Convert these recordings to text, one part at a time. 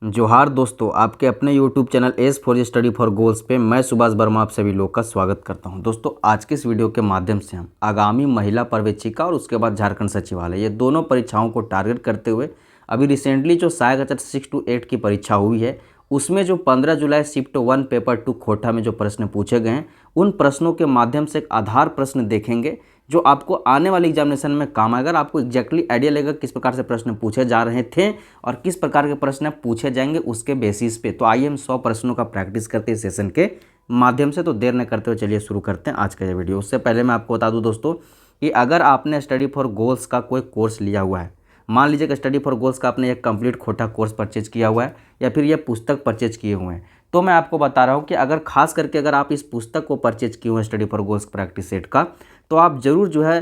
जोहार दोस्तों, आपके अपने YouTube channel S for study for goals पे मैं सुभाष वर्मा आप सभी लोग का स्वागत करता हूं। दोस्तों, आज के इस वीडियो के माध्यम से हम आगामी महिला पर्यवेक्षिका और उसके बाद झारखंड सचिवालय ये दोनों परीक्षाओं को टारगेट करते हुए अभी रिसेंटली जो सहायक 6 to 8 की परीक्षा हुई है उसमें जो 15 जुलाई शिफ्ट 1 पेपर 2 खोटा में जो प्रश्न पूछे गए हैं उन प्रश्नों के माध्यम से एक आधार प्रश्न देखेंगे जो आपको आने वाली एग्जामिनेशन में काम आएगा। आपको एग्जैक्टली आइडिया लगेगा किस प्रकार से प्रश्न पूछे जा रहे थे और किस प्रकार के प्रश्न पूछे जाएंगे उसके बेसिस पे। तो आइए हम 100 प्रश्नों का प्रैक्टिस करते हैं सेशन के माध्यम से। तो देर न करते हुए चलिए शुरू करते हैं आज का ये वीडियो। उससे पहले मैं आपको बता दूं दोस्तों कि अगर आपने स्टडी फॉर गोल्स का कोई कोर्स लिया हुआ है, मान लीजिए कि स्टडी फॉर गोल्स का आपने एक कंप्लीट खोटा कोर्स परचेज किया हुआ है या फिर ये पुस्तक परचेज किए हुए हैं, तो मैं आपको बता रहा हूँ कि अगर खास करके अगर आप इस पुस्तक को परचेज किए हुए हैं study for goals practice set का, तो आप ज़रूर जो है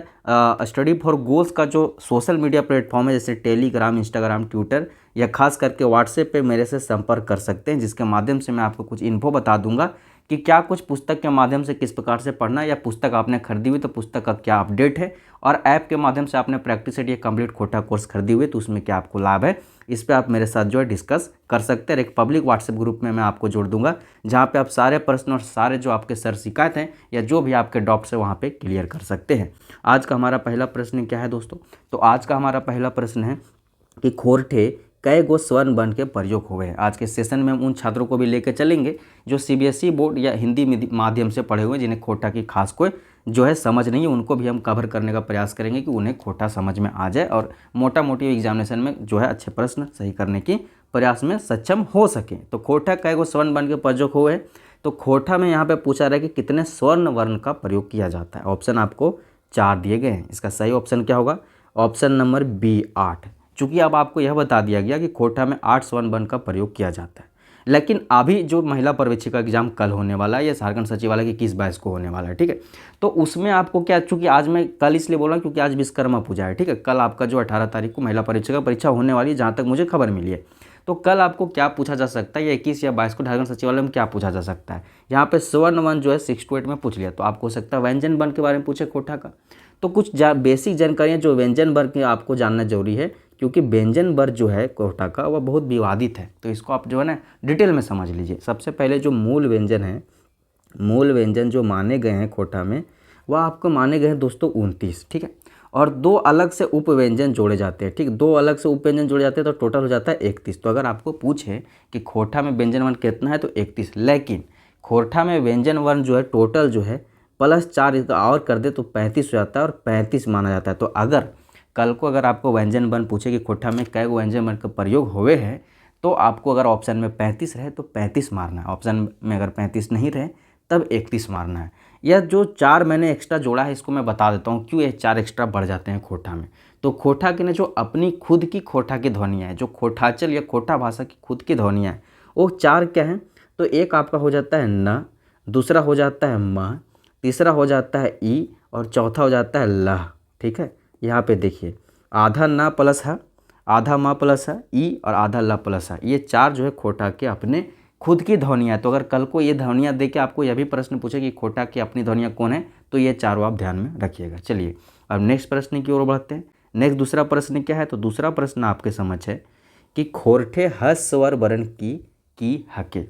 स्टडी फॉर गोल्स का जो सोशल मीडिया प्लेटफॉर्म है जैसे टेलीग्राम, इंस्टाग्राम, ट्विटर या खास करके व्हाट्सएप पे मेरे से संपर्क कर सकते हैं, जिसके माध्यम से मैं आपको कुछ इन्फो बता दूंगा कि क्या कुछ पुस्तक के माध्यम से किस प्रकार से पढ़ना है, या पुस्तक आपने खरीदी हुई तो पुस्तक का क्या अपडेट है, और ऐप के माध्यम से आपने प्रैक्टिस सेट या कंप्लीट खोटा कोर्स खरीदी हुई तो उसमें क्या आपको लाभ है, इस पर आप मेरे साथ जो है डिस्कस कर सकते हैं। एक पब्लिक व्हाट्सएप ग्रुप में मैं आपको जोड़ दूंगा जहाँ पे आप सारे प्रश्न और सारे जो आपके सर शिकायत हैं या जो भी आपके डाउट्स है वहाँ पे क्लियर कर सकते हैं। आज का हमारा पहला प्रश्न क्या है दोस्तों? तो आज का हमारा पहला प्रश्न है कि खोरठे कई गो स्वर्ण बन के प्रयोग हुए हैं। आज के सेशन में हम उन छात्रों को भी लेकर चलेंगे जो सीबीएसई बोर्ड या हिंदी माध्यम से पढ़े हुए, जिन्हें खोटा की खास कोई जो है समझ नहीं है, उनको भी हम कवर करने का प्रयास करेंगे कि उन्हें खोटा समझ में आ जाए और मोटा मोटी एग्जामिनेशन में जो है अच्छे प्रश्न सही करने की प्रयास में सक्षम हो सके। तो खोटा कई गो स्वर्ण बन के प्रयोग हुए हैं, तो खोटा में यहाँ पे पूछा रहा है कि कितने स्वर्ण वर्ण का प्रयोग किया जाता है। ऑप्शन आपको 4 दिए गए हैं। इसका सही ऑप्शन क्या होगा? Option number B 8। चूँकि अब आपको यह बता दिया गया कि खोटा में 8 स्वर्ण वर्ण का प्रयोग किया जाता है, लेकिन अभी जो महिला पर्यवेक्षिका एग्जाम कल होने वाला है, ये झारखंड सचिवालय की 21 22 को होने वाला है, ठीक है। तो उसमें आपको क्या, चूँकि आज मैं कल इसलिए बोल रहा हूँ क्योंकि आज विश्वकर्मा पूजा है, ठीक है। कल आपका जो 18 तारीख को महिला पर्यवेक्षिका परीक्षा होने वाली है, जहाँ तक मुझे खबर मिली है। तो कल आपको क्या पूछा जा सकता है, या 21 या 22 को झारखंड सचिवालय में क्या पूछा जा सकता है? यहाँ पे स्वर्ण वर्ण जो है 6 to 8 में पूछ लिया, तो आपको हो सकता है व्यंजन वर्ण के बारे में पूछे खोटा का। तो कुछ बेसिक जानकारियाँ जो व्यंजन वर्ग की आपको जानना जरूरी है, क्योंकि व्यंजन वर्ग जो है कोटा का वह बहुत विवादित है। तो इसको आप जो है ना डिटेल में समझ लीजिए। सबसे पहले जो मूल व्यंजन है, मूल व्यंजन जो माने गए हैं कोटा में, वह आपको माने गए हैं दोस्तों 29, ठीक है। और 2 अलग से उप व्यंजन जोड़े जाते हैं, ठीक। 2 अलग से उप व्यंजन जोड़े जाते हैं तो टोटल हो जाता है 31। तो अगर आपको पूछे कि खोटा में व्यंजन वर्ण कितना है तो 31, लेकिन खोटा में व्यंजन वर्ण जो है टोटल जो है +4 और कर दे तो 35 हो जाता है और 35 माना जाता है। तो अगर कल को अगर आपको व्यंजन वर्ण पूछे कि खोटा में कै गो व्यंजन वर्ण का प्रयोग हुए हैं, तो आपको अगर ऑप्शन में 35 रहे तो 35 मारना है, ऑप्शन में अगर 35 नहीं रहे तब 31 मारना है। यह जो 4 मैंने एक्स्ट्रा जोड़ा है इसको मैं बता देता हूँ क्यों ये 4 एक्स्ट्रा बढ़ जाते हैं खोटा में। तो खोटा की ने जो अपनी खुद की खोटा की ध्वनियाँ हैं, जो खोटाचल या खोटा भाषा की खुद की ध्वनियाँ हैं, वो 4 क्या हैं? तो एक आपका हो जाता है न, दूसरा हो जाता है म, तीसरा हो जाता है ई, और चौथा हो जाता है लह, ठीक है। यहाँ पे देखिए, आधा ना प्लस है, आधा मा प्लस है ई, और आधा ल प्लस है। ये 4 जो है खोटा के अपने खुद की ध्वनियाँ। तो अगर कल को ये ध्वनियाँ दे के आपको यह भी प्रश्न पूछे कि खोटा की अपनी ध्वनियाँ कौन है, तो ये 4 आप ध्यान में रखिएगा। चलिए अब नेक्स्ट प्रश्न की ओर बढ़ते हैं। नेक्स्ट दूसरा प्रश्न क्या है? तो दूसरा प्रश्न आपके समझ है कि खोरठे हस्वर वर्ण की हके,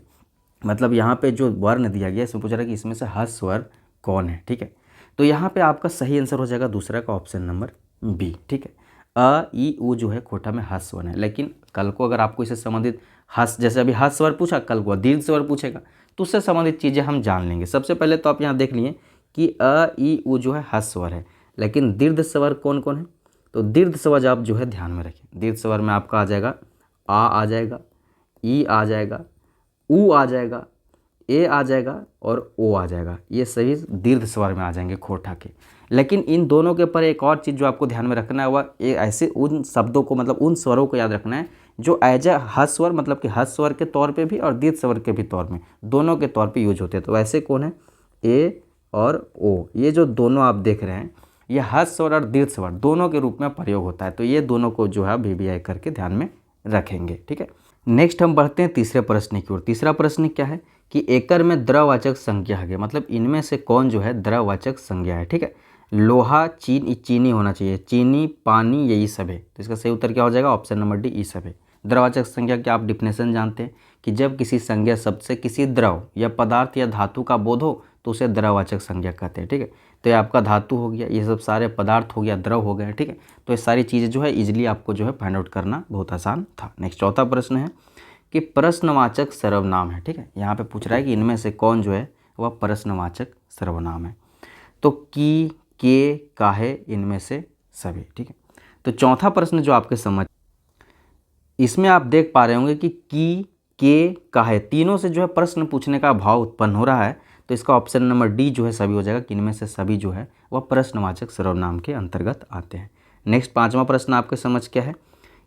मतलब यहाँ पे जो वर्ण दिया गया इसमें पूछा रहा है कि इसमें से हस्वर कौन है, ठीक है। तो यहाँ पे आपका सही आंसर हो जाएगा दूसरा का ऑप्शन नंबर बी, ठीक है। अ ई उ जो है खोटा में हस्व वर्ण है, लेकिन कल को अगर आपको इससे संबंधित जैसे अभी हस्व स्वर पूछा, कल को दीर्घ स्वर पूछेगा तो उससे संबंधित चीज़ें हम जान लेंगे। सबसे पहले तो आप यहाँ देख लिए कि अ ई उ जो है हस्व स्वर है, लेकिन दीर्घ स्वर कौन कौन है? तो दीर्घ स्वर आप जो है ध्यान में रखें। दीर्घ स्वर में आपका आ जाएगा आ जाएगा, ई आ जाएगा, ऊ आ जाएगा, ए आ जाएगा और ओ आ जाएगा। ये सभी दीर्घ स्वर में आ जाएंगे खोटा के। लेकिन इन दोनों के पर एक और चीज़ जो आपको ध्यान में रखना है वह ऐसे उन शब्दों को, मतलब उन स्वरों को याद रखना है जो एज ए हस्व स्वर, मतलब कि हस्व स्वर के तौर पे भी और दीर्घ स्वर के भी तौर में, दोनों के तौर पे यूज होते हैं। तो ऐसे कौन है? ए और ओ, ये जो दोनों आप देख रहे हैं ये हस्व स्वर और दीर्घ स्वर दोनों के रूप में प्रयोग होता है। तो ये दोनों को जो है VBI करके ध्यान में रखेंगे, ठीक है। नेक्स्ट हम बढ़ते हैं तीसरे प्रश्न की ओर। तीसरा प्रश्न क्या है कि एकर में द्रववाचक संज्ञा है, मतलब इनमें से कौन जो है द्रववाचक संज्ञा है, ठीक है। लोहा, चीनी होना चाहिए, चीनी, पानी, यही सब है। तो इसका सही उत्तर क्या हो जाएगा? ऑप्शन नंबर डी, ई सब है। द्रववाचक संज्ञा की आप डिफिनेशन जानते हैं कि जब किसी संज्ञा शब्द से किसी द्रव या पदार्थ या धातु का बोध हो तो उसे द्रववाचक संज्ञा कहते हैं। ठीक है, तो ये आपका धातु हो गया, ये सब सारे पदार्थ हो गया, द्रव हो गया। ठीक है, तो ये सारी चीज़ें जो है इजीली आपको जो है फाइंड आउट करना बहुत आसान था। नेक्स्ट चौथा प्रश्न है कि प्रश्नवाचक सर्वनाम है। ठीक है, यहाँ पे पूछ रहा है कि इनमें से कौन जो है वह प्रश्नवाचक सर्वनाम है। तो की, के, काहे, इनमें से सभी। ठीक है, तो चौथा प्रश्न जो आपके समझ, इसमें आप देख पा रहे होंगे कि की, के, काहे, तीनों से जो है प्रश्न पूछने का भाव उत्पन्न हो रहा है। तो इसका ऑप्शन नंबर डी जो है सभी हो जाएगा कि इनमें से सभी जो है वह प्रश्नवाचक सर्वनाम के अंतर्गत आते हैं। नेक्स्ट पांचवा प्रश्न आपके समझ क्या है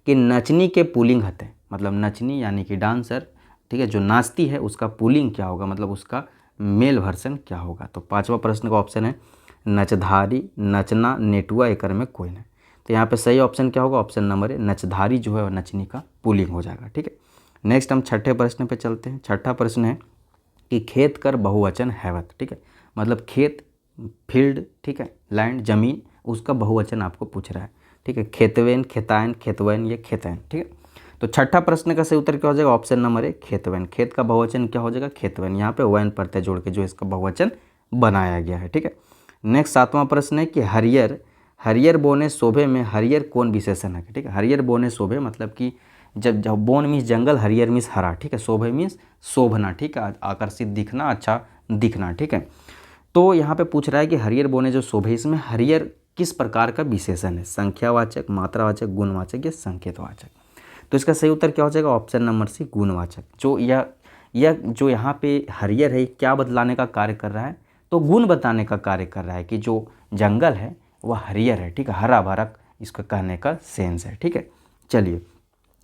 कि नचनी के पुल्लिंग हते, मतलब नचनी यानी कि डांसर, ठीक है, जो नाचती है उसका पुल्लिंग क्या होगा, मतलब उसका मेल वर्सन क्या होगा। तो पांचवा प्रश्न का ऑप्शन है नचधारी, नचना, नेटुआ, एकर में कोई नहीं। तो यहाँ पे सही ऑप्शन क्या होगा, ऑप्शन नंबर है नचधारी जो है वह नचनी का पुल्लिंग हो जाएगा। ठीक है, नेक्स्ट हम छठे प्रश्न पे चलते हैं। छठा प्रश्न है कि खेत कर बहुवचन हैवत। ठीक है, मतलब खेत, फील्ड, ठीक है, लैंड, जमीन, उसका बहुवचन आपको पूछ रहा है। ठीक है, खेतवेन, खेतायन, खेतवैन, ये खेतैन। ठीक है, तो छठा प्रश्न का सही उत्तर क्या हो जाएगा, ऑप्शन नंबर है खेतवैन। खेत का बहुवचन क्या हो जाएगा, खेतवैन। यहाँ पे वैन प्रत्यय जोड़ के जो इसका बहुवचन बनाया गया है। ठीक है, नेक्स्ट सातवां प्रश्न है कि हरियर, हरियर बोने शोभे में हरियर कौन विशेषण है। ठीक है, हरियर बोने शोभे मतलब कि जब बोन मीन्स जंगल, हरियर मीन्स हरा। ठीक है, शोभे मीन्स शोभना, ठीक है, आकर्षित दिखना, अच्छा दिखना। ठीक है, तो यहाँ पे पूछ रहा है कि हरियर बोने जो शोभे, इसमें हरियर किस प्रकार का विशेषण है, संख्यावाचक, मात्रावाचक, गुणवाचक या संकेतवाचक। तो इसका सही उत्तर क्या हो जाएगा, ऑप्शन नंबर सी गुणवाचक। जो यह जो यहाँ पे हरियर है क्या बतलाने का कार्य कर रहा है, तो गुण बताने का कार्य कर रहा है कि जो जंगल है वह हरियर है। ठीक है, हरा भरा इसका कहने का सेंस है। ठीक है, चलिए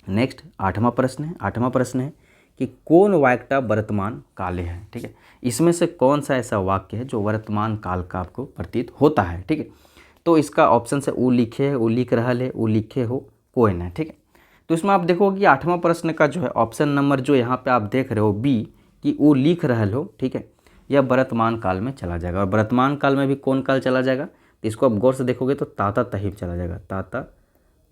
नेक्स्ट आठवां प्रश्न है। आठवां प्रश्न है कि कौन वाक्यता वर्तमान काले है। ठीक है, इसमें से कौन सा ऐसा वाक्य है जो वर्तमान काल का आपको प्रतीत होता है। ठीक है, तो इसका ऑप्शन से ऊ लिखे है, ऊ लिख रहा है, ऊ लिखे हो, कोई ना। ठीक है, तो इसमें आप देखोगे कि आठवां प्रश्न का जो है ऑप्शन नंबर जो यहाँ पे आप देख रहे हो बी कि ऊ लिख रहा हो, ठीक है, यह वर्तमान काल में चला जाएगा। और वर्तमान काल में भी कौन काल चला जाएगा, तो इसको आप गौर से देखोगे तो ताता तही में चला जाएगा, ताता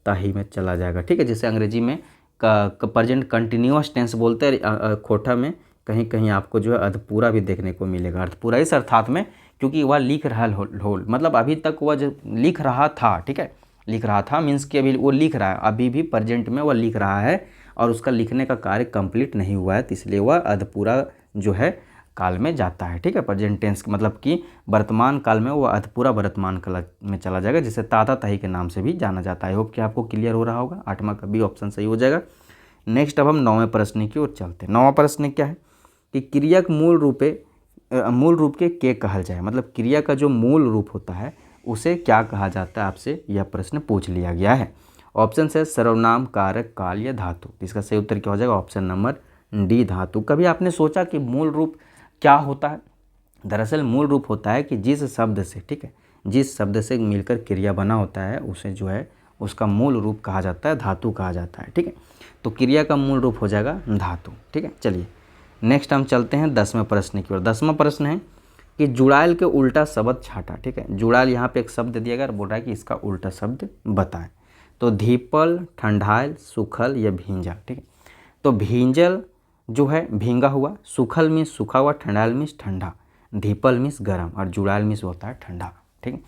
ताही में चला जाएगा। ठीक है, जिसे अंग्रेजी में प्रेजेंट कंटिन्यूअस टेंस बोलते हैं। खोटा में कहीं कहीं आपको जो है अर्धपूरा भी देखने को मिलेगा। अर्धपूरा इस अर्थात में क्योंकि वह लिख रहा हो, मतलब अभी तक वह जो लिख रहा था, ठीक है, लिख रहा था मीन्स कि अभी वो लिख रहा है, अभी भी प्रेजेंट में वह लिख रहा है और उसका लिखने का कार्य कंप्लीट नहीं हुआ है, तो इसलिए वह अर्धपूरा जो है काल में जाता है। ठीक है, प्रेजेंट टेंस मतलब कि वर्तमान काल में वो अर्धपूरा वर्तमान काल में चला जाएगा, जिसे ताता ताही के नाम से भी जाना जाता है। होप कि आपको क्लियर हो रहा होगा। आठवां का भी ऑप्शन सही हो जाएगा। नेक्स्ट अब हम नौवें प्रश्न की ओर चलते हैं। नौवां प्रश्न क्या है कि क्रिया का मूल रूप के कहल जाए, मतलब क्रिया का जो मूल रूप होता है उसे क्या कहा जाता है, आपसे यह प्रश्न पूछ लिया गया है। ऑप्शन है सर्वनाम, कारक, काल या धातु। इसका सही उत्तर क्या हो जाएगा, ऑप्शन नंबर डी धातु। कभी आपने सोचा कि मूल रूप क्या होता है? दरअसल मूल रूप होता है कि जिस शब्द से, ठीक है, जिस शब्द से मिलकर क्रिया बना होता है उसे जो है उसका मूल रूप कहा जाता है, धातु कहा जाता है। ठीक है, तो क्रिया का मूल रूप हो जाएगा धातु। ठीक है, चलिए नेक्स्ट हम चलते हैं 10वें प्रश्न की ओर। 10वां प्रश्न है कि जुड़ाल के उल्टा शब्द छाटा। ठीक है, जुड़ाल यहाँ पे एक शब्द दिया गया और बोल रहा है कि इसका उल्टा शब्द बताएं। तो धीपल, ठंडायल, सुखल या भींजल। ठीक है, तो भींजल जो है भींगा हुआ, सुखल मीन्स सूखा हुआ, ठंडायल मीन्स ठंडा, धीपल मीन्स गर्म और जुड़ाल मीन्स होता है ठंडा। ठीक है,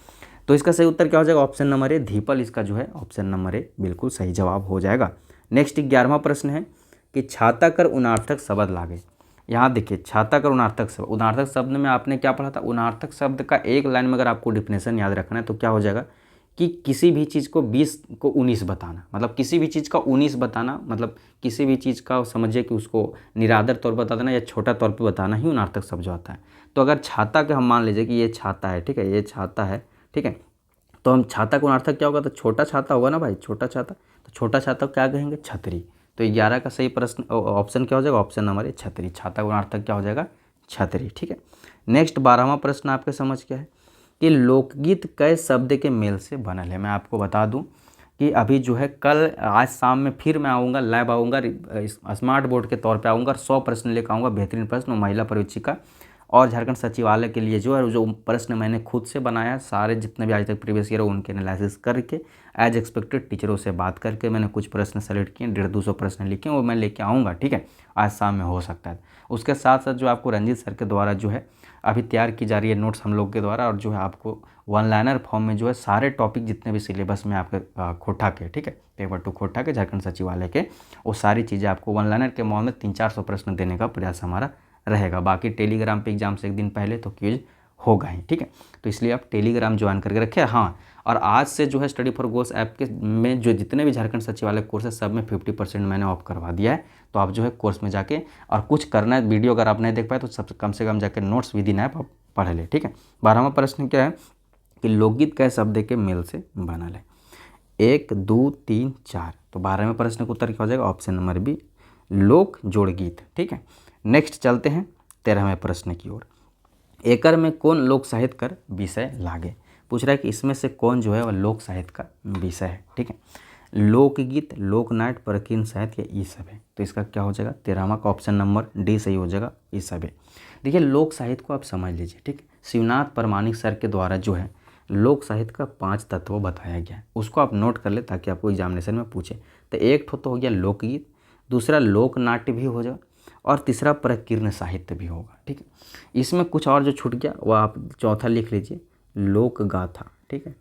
तो इसका सही उत्तर क्या हो जाएगा, ऑप्शन नंबर ए धीपल। इसका जो है ऑप्शन नंबर ए बिल्कुल सही जवाब हो जाएगा। नेक्स्ट 11वां प्रश्न है कि छाता कर उनार्थक शब्द लागे। यहाँ देखिए छाता कर उनार्थक शब्द, उनार्थक शब्द में आपने क्या पढ़ा था, उनार्थक शब्द का एक लाइन में अगर आपको डिफिनेशन याद रखना है तो क्या हो जाएगा कि किसी भी चीज़ को 20 को 19 बताना, मतलब किसी भी चीज़ का 19 बताना, मतलब किसी भी चीज़ का समझिए कि उसको निरादर तौर पर बता देना या छोटा तौर पर बताना ही उनार्थक शब्द जो आता है। तो अगर छाता के हम मान लीजिए कि ये छाता है, ठीक है, ये छाता है, ठीक है, तो हम छाता का उनार्थक क्या होगा, तो छोटा छाता होगा ना भाई, छोटा छाता, तो छोटा छाता को क्या कहेंगे, छतरी। तो 11 का सही प्रश्न ऑप्शन क्या हो जाएगा, ऑप्शन नंबर ए छतरी। छाता का उनार्थक क्या हो जाएगा, छतरी। ठीक है, नेक्स्ट 12वां प्रश्न आपके समझ क्या है कि लोकगीत कई शब्द के मेल से बनल है। मैं आपको बता दूं कि अभी जो है कल आज शाम में फिर मैं आऊँगा, लाइव आऊँगा, स्मार्ट बोर्ड के तौर पे आऊँगा और 100 प्रश्न लेकर आऊँगा, बेहतरीन प्रश्न महिला परिवीक्षिका, और झारखंड सचिवालय के लिए जो है जो प्रश्न मैंने खुद से बनाया, सारे जितने भी आज तक प्रीवियस ईयर उनके एनालिसिस करके एज एक्सपेक्टेड टीचरों से बात करके मैंने कुछ प्रश्न सेलेक्ट किए, 150-200 प्रश्न लिखे, वो मैं लेके आऊँगा, ठीक है, आज शाम में हो सकता है। उसके साथ साथ जो आपको रंजीत सर के द्वारा जो है अभी तैयार की जा रही है नोट्स हम लोग के द्वारा, और जो है आपको वन लाइनर फॉर्म में जो है सारे टॉपिक जितने भी सिलेबस में आपके खोटा के, ठीक है, पेपर 2 खोटा के झारखंड सचिवालय के, वो सारी चीज़ें आपको वन लाइनर के मॉडल में 300-400 प्रश्न देने का प्रयास हमारा रहेगा। बाकी टेलीग्राम पे एग्जाम से एक दिन पहले तो क्विज होगा ही, ठीक है, तो इसलिए आप टेलीग्राम ज्वाइन करके रखें। हाँ, और आज से जो है स्टडी फॉर गोल्स ऐप के में जो जितने भी झारखंड सचिवालय कोर्स है सब में 50% मैंने ऑफ करवा दिया है। तो आप जो है कोर्स में जाके और कुछ करना है, वीडियो अगर आप नहीं देख पाए तो सब कम से कम जाकर नोट्स विद इन ऐप आप पढ़ ले, ठीक है। 12वां प्रश्न क्या है कि लोकगीत कै शब्द के मेल से बनल है? 1, 2, 3, 4। तो 12वें प्रश्न का उत्तर क्या हो जाएगा? ऑप्शन नंबर बी, लोक जोड़ गीत, ठीक है। नेक्स्ट चलते हैं 13वें प्रश्न की ओर। एकर में कौन लोक साहित्य कर विषय लागे? पूछ रहा है कि इसमें से कौन जो है वह लोक साहित्य का विषय है, ठीक है। लोकगीत, लोकनाट्य, प्रकीर्णन साहित्य या ई सब है? तो इसका क्या हो जाएगा? 13वां का ऑप्शन नंबर डी सही हो जाएगा, ई सब है। देखिए लोक साहित्य को आप समझ लीजिए, ठीक है। शिवनाथ परमाणिक सर के द्वारा जो है लोक साहित्य का 5 तत्व बताया गया है, उसको आप नोट कर ले ताकि आपको एग्जामिनेशन में पूछे। तो एक तो हो गया लोकगीत, दूसरा लोकनाट्य भी हो जाएगा, और तीसरा प्रकीर्णन साहित्य भी होगा, ठीक है। इसमें कुछ और जो छूट गया वह आप चौथा लिख लीजिए, लोक गाथा, ठीक है।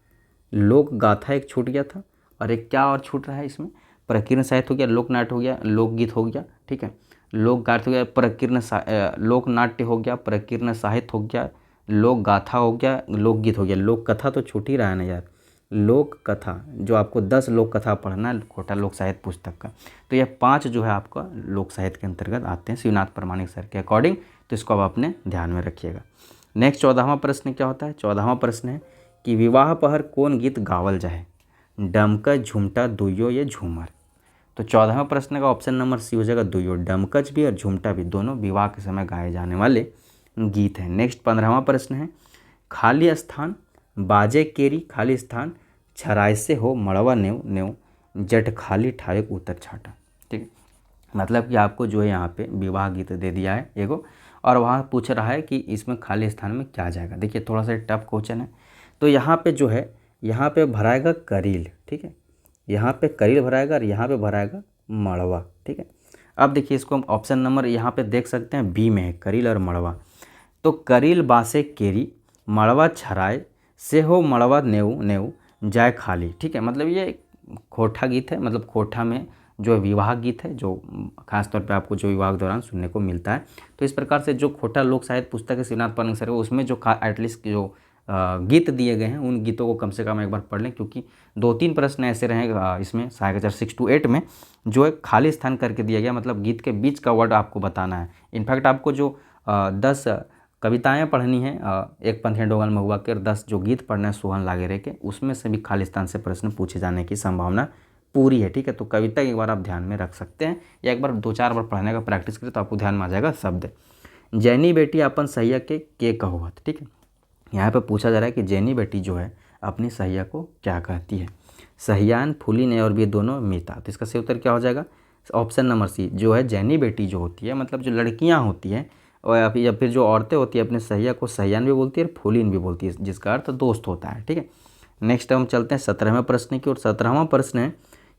लोक गाथा एक छूट गया था, और एक क्या और छूट रहा है इसमें? प्रकीर्णन साहित्य हो गया, लोकनाट्य हो गया, लोकगीत हो गया, ठीक है, लोक गाथा हो गया, लोकनाट्य हो गया, प्रकीर्णन साहित्य हो गया, लोक गाथा हो गया, लोकगीत हो गया। लोक कथा तो छूट ही रहा है ना यार, लोक कथा जो आपको 10 लोक कथा पढ़ना है खोटा लोक साहित्य पुस्तक का। तो यह 5 जो है आपका लोक साहित्य के अंतर्गत आते हैं शिवनाथ परमाणिक सर के अकॉर्डिंग, तो इसको आप अपने ध्यान में रखिएगा। नेक्स्ट 14वां प्रश्न क्या होता है? 14वां प्रश्न है कि विवाह पहर कौन गीत गावल जाए? डमकच, झुमटा, दुइयो या झूमर? तो 14वें प्रश्न का ऑप्शन नंबर सी हो जाएगा, दुइयो। डमकच भी और झुमटा भी दोनों विवाह के समय गाए जाने वाले गीत हैं। नेक्स्ट 15वां प्रश्न है, खाली स्थान बाजे केरी खाली स्थान छराय से हो मड़वा नेव नेव जट खाली ठावे उतर छाटा, ठीक है। मतलब कि आपको जो है यहाँ पे विवाह गीत दे दिया है एगो, और वहाँ पूछ रहा है कि इसमें खाली स्थान में क्या जाएगा। देखिए थोड़ा सा टफ क्वेश्चन है, तो यहाँ पे जो है यहाँ पे भराएगा करील, ठीक है, यहाँ पे करील भराएगा और यहाँ पे भराएगा मड़वा, ठीक है। अब देखिए इसको हम ऑप्शन नंबर यहाँ पे देख सकते हैं बी में है करील और मड़वा। तो करील बासे केरी मड़वा छराय से हो मड़वा नेऊ नेऊ जाए खाली, ठीक है। मतलब ये खोटा गीत है, मतलब खोटा में जो विवाह गीत है, जो खासतौर पे आपको जो विवाह के दौरान सुनने को मिलता है। तो इस प्रकार से जो खोटा लोक साहित्य पुस्तक है शिवनाथ परमाणिक सर, उसमें जो एटलीस्ट जो गीत दिए गए हैं उन गीतों को कम से कम एक बार पढ़ लें, क्योंकि 2-3 प्रश्न ऐसे रहेगा इसमें सहायक 6 to 8 में जो है खाली स्थान करके दिया गया, मतलब गीत के बीच का वर्ड आपको बताना है। इनफैक्ट आपको जो 10 कविताएं पढ़नी है, एक पंथी डोगल महुआ के, और 10 जो गीत पढ़ना है सोहन लागेरे के, उसमें से भी खाली स्थान से प्रश्न पूछे जाने की संभावना पूरी है, ठीक है। तो कविता एक बार आप ध्यान में रख सकते हैं, या एक बार 2-4 बार पढ़ने का प्रैक्टिस करें तो आपको ध्यान में आ जाएगा शब्द। जैनी बेटी अपन सैया के कहोवत, ठीक है। यहाँ पे पूछा जा रहा है कि जैनी बेटी जो है अपनी सैया को क्या कहती है? सहियान, फूलिन और भी दोनों मीता। तो इसका सही उत्तर क्या हो जाएगा? ऑप्शन नंबर सी जो है जैनी बेटी जो होती है, मतलब जो लड़कियाँ होती हैं और या फिर जो औरतें होती हैं अपने सैया को सहियान भी बोलती है और फूलिन भी बोलती है, जिसका अर्थ दोस्त होता है, ठीक है। नेक्स्ट हम चलते हैं 17वें प्रश्न की, और 17वां प्रश्न है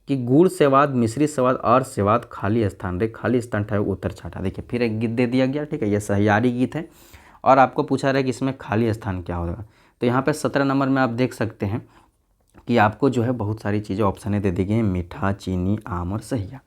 कि गुड़ सेवाद मिश्री सेवाद और सेवाद खाली स्थान रे खाली स्थान ठाए उत्तर छाटा। देखिए फिर एक गीत दे दिया गया, ठीक है, यह सहियारी गीत है, और आपको पूछा रहा है कि इसमें खाली स्थान क्या होगा। तो यहाँ पे 17 नंबर में आप देख सकते हैं कि आपको जो है बहुत सारी चीज़ें ऑप्शन दे दी गई हैं, मीठा, चीनी, आम और सहिया।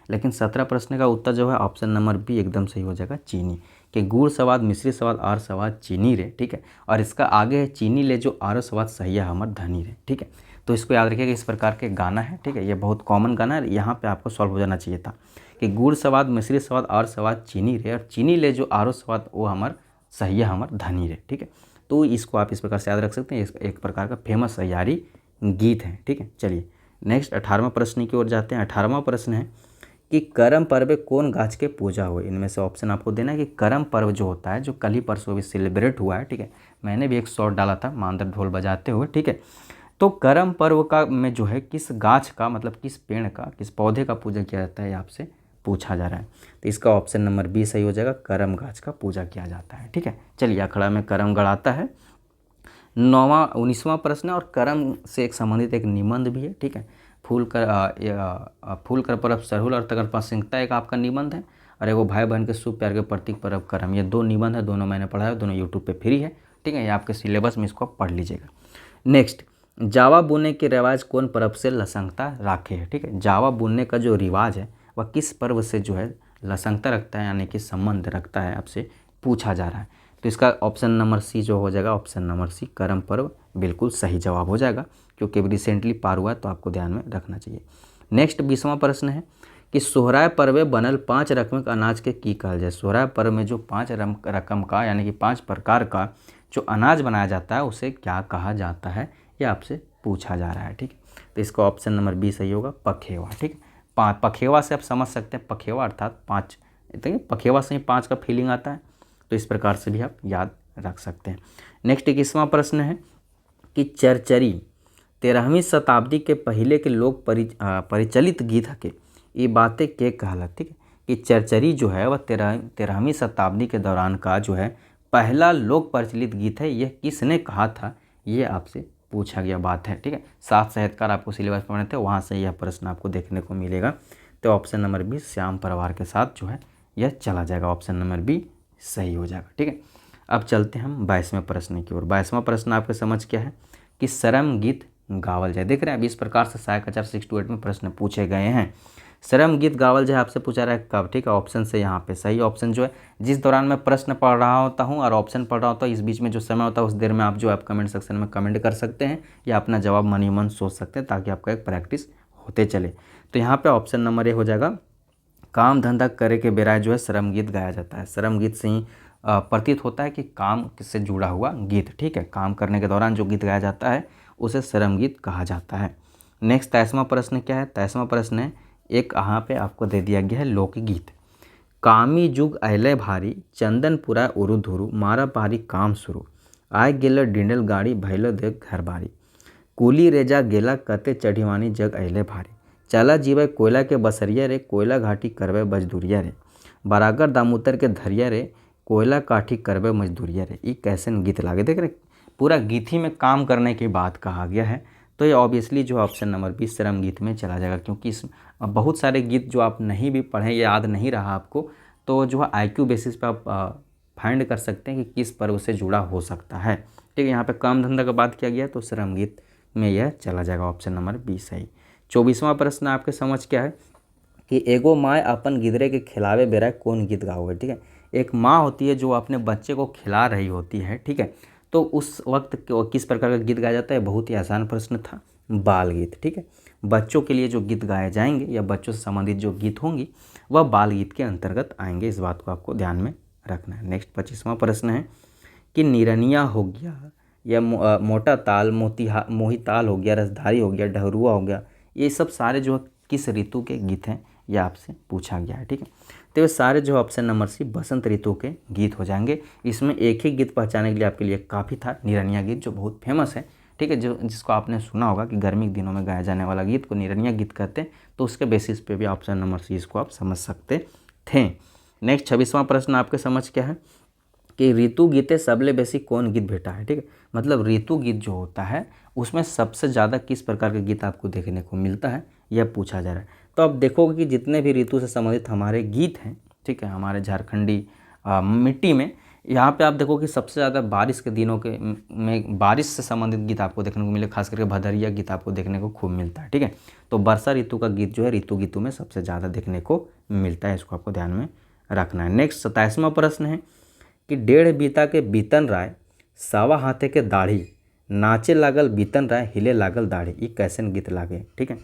लेकिन 17 प्रश्न का उत्तर जो है ऑप्शन नंबर बी एकदम सही हो जाएगा, चीनी, कि गुड़ सवाद मिश्री सवाद और सवाद चीनी रे, ठीक है। और इसका आगे है चीनी ले जो आरो सवाद सहिया हमर धनी रे, ठीक है। तो इसको याद रखिएगा, इस प्रकार के गाना है, ठीक है, ये बहुत कॉमन गाना है, यहाँ पे आपको सॉल्व हो जाना चाहिए था कि गुड़ सवाद मिश्री सवाद और सवाद चीनी रे, और चीनी ले जो आरो सवाद वो हमर सहिया हमर धनी रे, ठीक है। तो इसको आप इस प्रकार से याद रख सकते हैं, एक प्रकार का फेमस सहियारी गीत है, ठीक है। चलिए नेक्स्ट 18वां प्रश्न की ओर जाते हैं। 18वां प्रश्न है कि करम पर्व कौन गाछ के पूजा हुए? इनमें से ऑप्शन आपको देना है कि करम पर्व जो होता है, जो कल ही परसों भी सेलिब्रेट हुआ है, ठीक है, मैंने भी एक शॉट डाला था मांदर ढोल बजाते हुए, ठीक है। तो करम पर्व का में जो है किस गाछ का, मतलब किस पेड़ का, किस पौधे का पूजा किया जाता है, आपसे पूछा जा रहा है। तो इसका ऑप्शन नंबर बी सही हो जाएगा, करम गाछ का पूजा किया जाता है। ठीक है, चलिए अखड़ा में करम गड़ाता है। 19वां प्रश्न है और करम से एक संबंधित एक निबंध भी है। ठीक है, फूल कर पर्व सरहुल और तगर पासिंगता एक आपका निबंध है, और एगो भाई बहन के शुभ प्यार के प्रतीक पर्व करम, ये 2 निबंध है, दोनों मैंने पढ़ा है, दोनों यूट्यूब पे फ्री है। ठीक है, ये आपके सिलेबस में, इसको आप पढ़ लीजिएगा। नेक्स्ट, जावा बुनने के रिवाज कौन पर्व से लसंगता राखे है। ठीक है, जावा बुनने का जो रिवाज है वह किस पर्व से जो है लसंगता रखता है, यानी कि संबंध रखता है, आपसे पूछा जा रहा है। तो इसका ऑप्शन नंबर सी जो हो जाएगा, ऑप्शन नंबर सी करम पर्व बिल्कुल सही जवाब हो जाएगा, क्योंकि रिसेंटली पार हुआ है, तो आपको ध्यान में रखना चाहिए। नेक्स्ट 20वां प्रश्न है कि सोहराय पर्वे बनल 5 रकम के अनाज के की कहल जाए। सोहराय पर्व में जो 5 रकम का यानी कि 5 प्रकार का जो अनाज बनाया जाता है उसे क्या कहा जाता है, ये आपसे पूछा जा रहा है। ठीक है, तो इसका ऑप्शन नंबर बी सही होगा, पखेवा। ठीक है, पखेवा से आप समझ सकते हैं, पखेवा अर्थात 5, देखिए पखेवा से ही 5 का फीलिंग आता है, तो इस प्रकार से भी आप याद रख सकते हैं। नेक्स्ट 21वां प्रश्न है कि चरचरी 13वीं शताब्दी के पहले के लोक परिचलित गीत के ये बातें के कहलत। ठीक है, कि चरचरी जो है वह 13वीं शताब्दी के दौरान का जो है पहला लोक प्रचलित गीत है, यह किसने कहा था, ये आपसे पूछा गया बात है। ठीक है, 7 साहित्यकार आपको सिलेबस पढ़ने थे, वहाँ से यह प्रश्न आपको देखने को मिलेगा। तो ऑप्शन नंबर बी श्याम परवार के साथ जो है यह चला जाएगा, ऑप्शन नंबर बी सही हो जाएगा। ठीक है, अब चलते हैं हम 22वें प्रश्न की ओर। 22वां प्रश्न आपके समझ क्या है कि सरम गीत गावल जाए। देख रहे हैं, अब इस प्रकार से सहायक आचार 6 to 8 में प्रश्न पूछे गए हैं। सरम गीत गावल जाए आपसे पूछा रहा है कब। ठीक है, ऑप्शन से यहाँ पे सही ऑप्शन जो है, जिस दौरान मैं प्रश्न पढ़ रहा होता हूँ और ऑप्शन पढ़ रहा होता हूँ, इस बीच में जो समय होता है उस देर में आप जो है कमेंट सेक्शन में कमेंट कर सकते हैं या अपना जवाब मन ही मन सोच सकते हैं, ताकि आपका एक प्रैक्टिस होते चले। तो यहाँ पे ऑप्शन नंबर ए हो जाएगा, काम धंधा करे के बेराय जो है श्रम गीत गाया जाता है। श्रम गीत से ही प्रतीत होता है कि काम से जुड़ा हुआ गीत। ठीक है, काम करने के दौरान जो गीत गाया जाता है उसे श्रम गीत कहा जाता है। नेक्स्ट 23वां प्रश्न क्या है, 23वां प्रश्न है, एक यहाँ पे आपको दे दिया गया है लोकगीत। कामी जुग अहले भारी चंदनपुरा उरु धुरु मारा पारी काम शुरू आय गेल डिंडल गाड़ी भैलो देख घर बारी कुली रेजा गेला कते चढ़ीवानी जग अहले भारी चला जीवे कोयला के बसरिया रे कोयला घाटी करवे मजदूरिया रे बरागर दामोदर के धरिया रे कोयला काठी करवे मजदूरिया रे। ये कैसन गीत लागे, देख रहे पूरा गीत ही में काम करने की बात कहा गया है। तो ये ऑब्वियसली जो ऑप्शन नंबर 20 श्रम गीत में चला जाएगा, क्योंकि इस बहुत सारे गीत जो आप नहीं भी पढ़ें, याद नहीं रहा आपको, तो जो है IQ बेसिस पे आप फाइंड कर सकते हैं कि किस पर्व से जुड़ा हो सकता है। ठीक है, यहाँ पे काम धंधा का बात किया गया तो श्रम गीत में यह चला जाएगा, ऑप्शन नंबर 20 सही। 24वां प्रश्न आपके समझ क्या है कि एगो माँ अपन गिदरे के खिलावे बेरा कौन गीत गाओगे। ठीक है, एक माँ होती है जो अपने बच्चे को खिला रही होती है। ठीक है, तो उस वक्त किस प्रकार का गीत गाया जाता है, बहुत ही आसान प्रश्न था, बाल गीत। ठीक है, बच्चों के लिए जो गीत गाए जाएंगे या बच्चों से संबंधित जो गीत होंगी वह बाल गीत के अंतर्गत आएंगे, इस बात को आपको ध्यान में रखना है। नेक्स्ट 25वां प्रश्न है कि निरनिया हो गया या मोटा ताल मोही ताल हो गया, रसधारी हो गया, डहरुआ हो गया, ये सब सारे जो किस ऋतु के गीत हैं ये आपसे पूछा गया है। ठीक है, तो ये सारे जो ऑप्शन नंबर सी बसंत ऋतु के गीत हो जाएंगे। इसमें एक ही गीत पहचानने के लिए आपके लिए काफ़ी था, निरनिया गीत, जो बहुत फेमस है। ठीक है, जिसको आपने सुना होगा कि गर्मी के दिनों में गाया जाने वाला गीत को निरनिया गीत कहते हैं, तो उसके बेसिस पे भी ऑप्शन नंबर सी इसको आप समझ सकते थे। नेक्स्ट 26वां प्रश्न आपके समझ क्या है कि ऋतु गीते सबले बेसी कौन गीत भेटा है। ठीक है, मतलब ऋतु गीत जो होता है उसमें सबसे ज़्यादा किस प्रकार के गीत आपको देखने को मिलता है, यह पूछा जा रहा है। तो आप देखोगे कि जितने भी ऋतु से संबंधित हमारे गीत हैं, ठीक है, हमारे झारखंडी मिट्टी में, यहाँ पे आप देखो कि सबसे ज़्यादा बारिश के दिनों के में बारिश से संबंधित गीत आपको देखने को मिले, खास करके भदरिया गीत आपको देखने को खूब मिलता है। ठीक है, तो वर्षा ऋतु का गीत जो है ऋतु गीतों में सबसे ज़्यादा देखने को मिलता है, इसको आपको ध्यान में रखना है। नेक्स्ट 27वां प्रश्न है कि डेढ़ बीता के बीतन राय सावा हाथे के दाढ़ी नाचे लागल बीतन राय हिले लागल दाढ़ी, ये कैसन गीत लागे। ठीक है,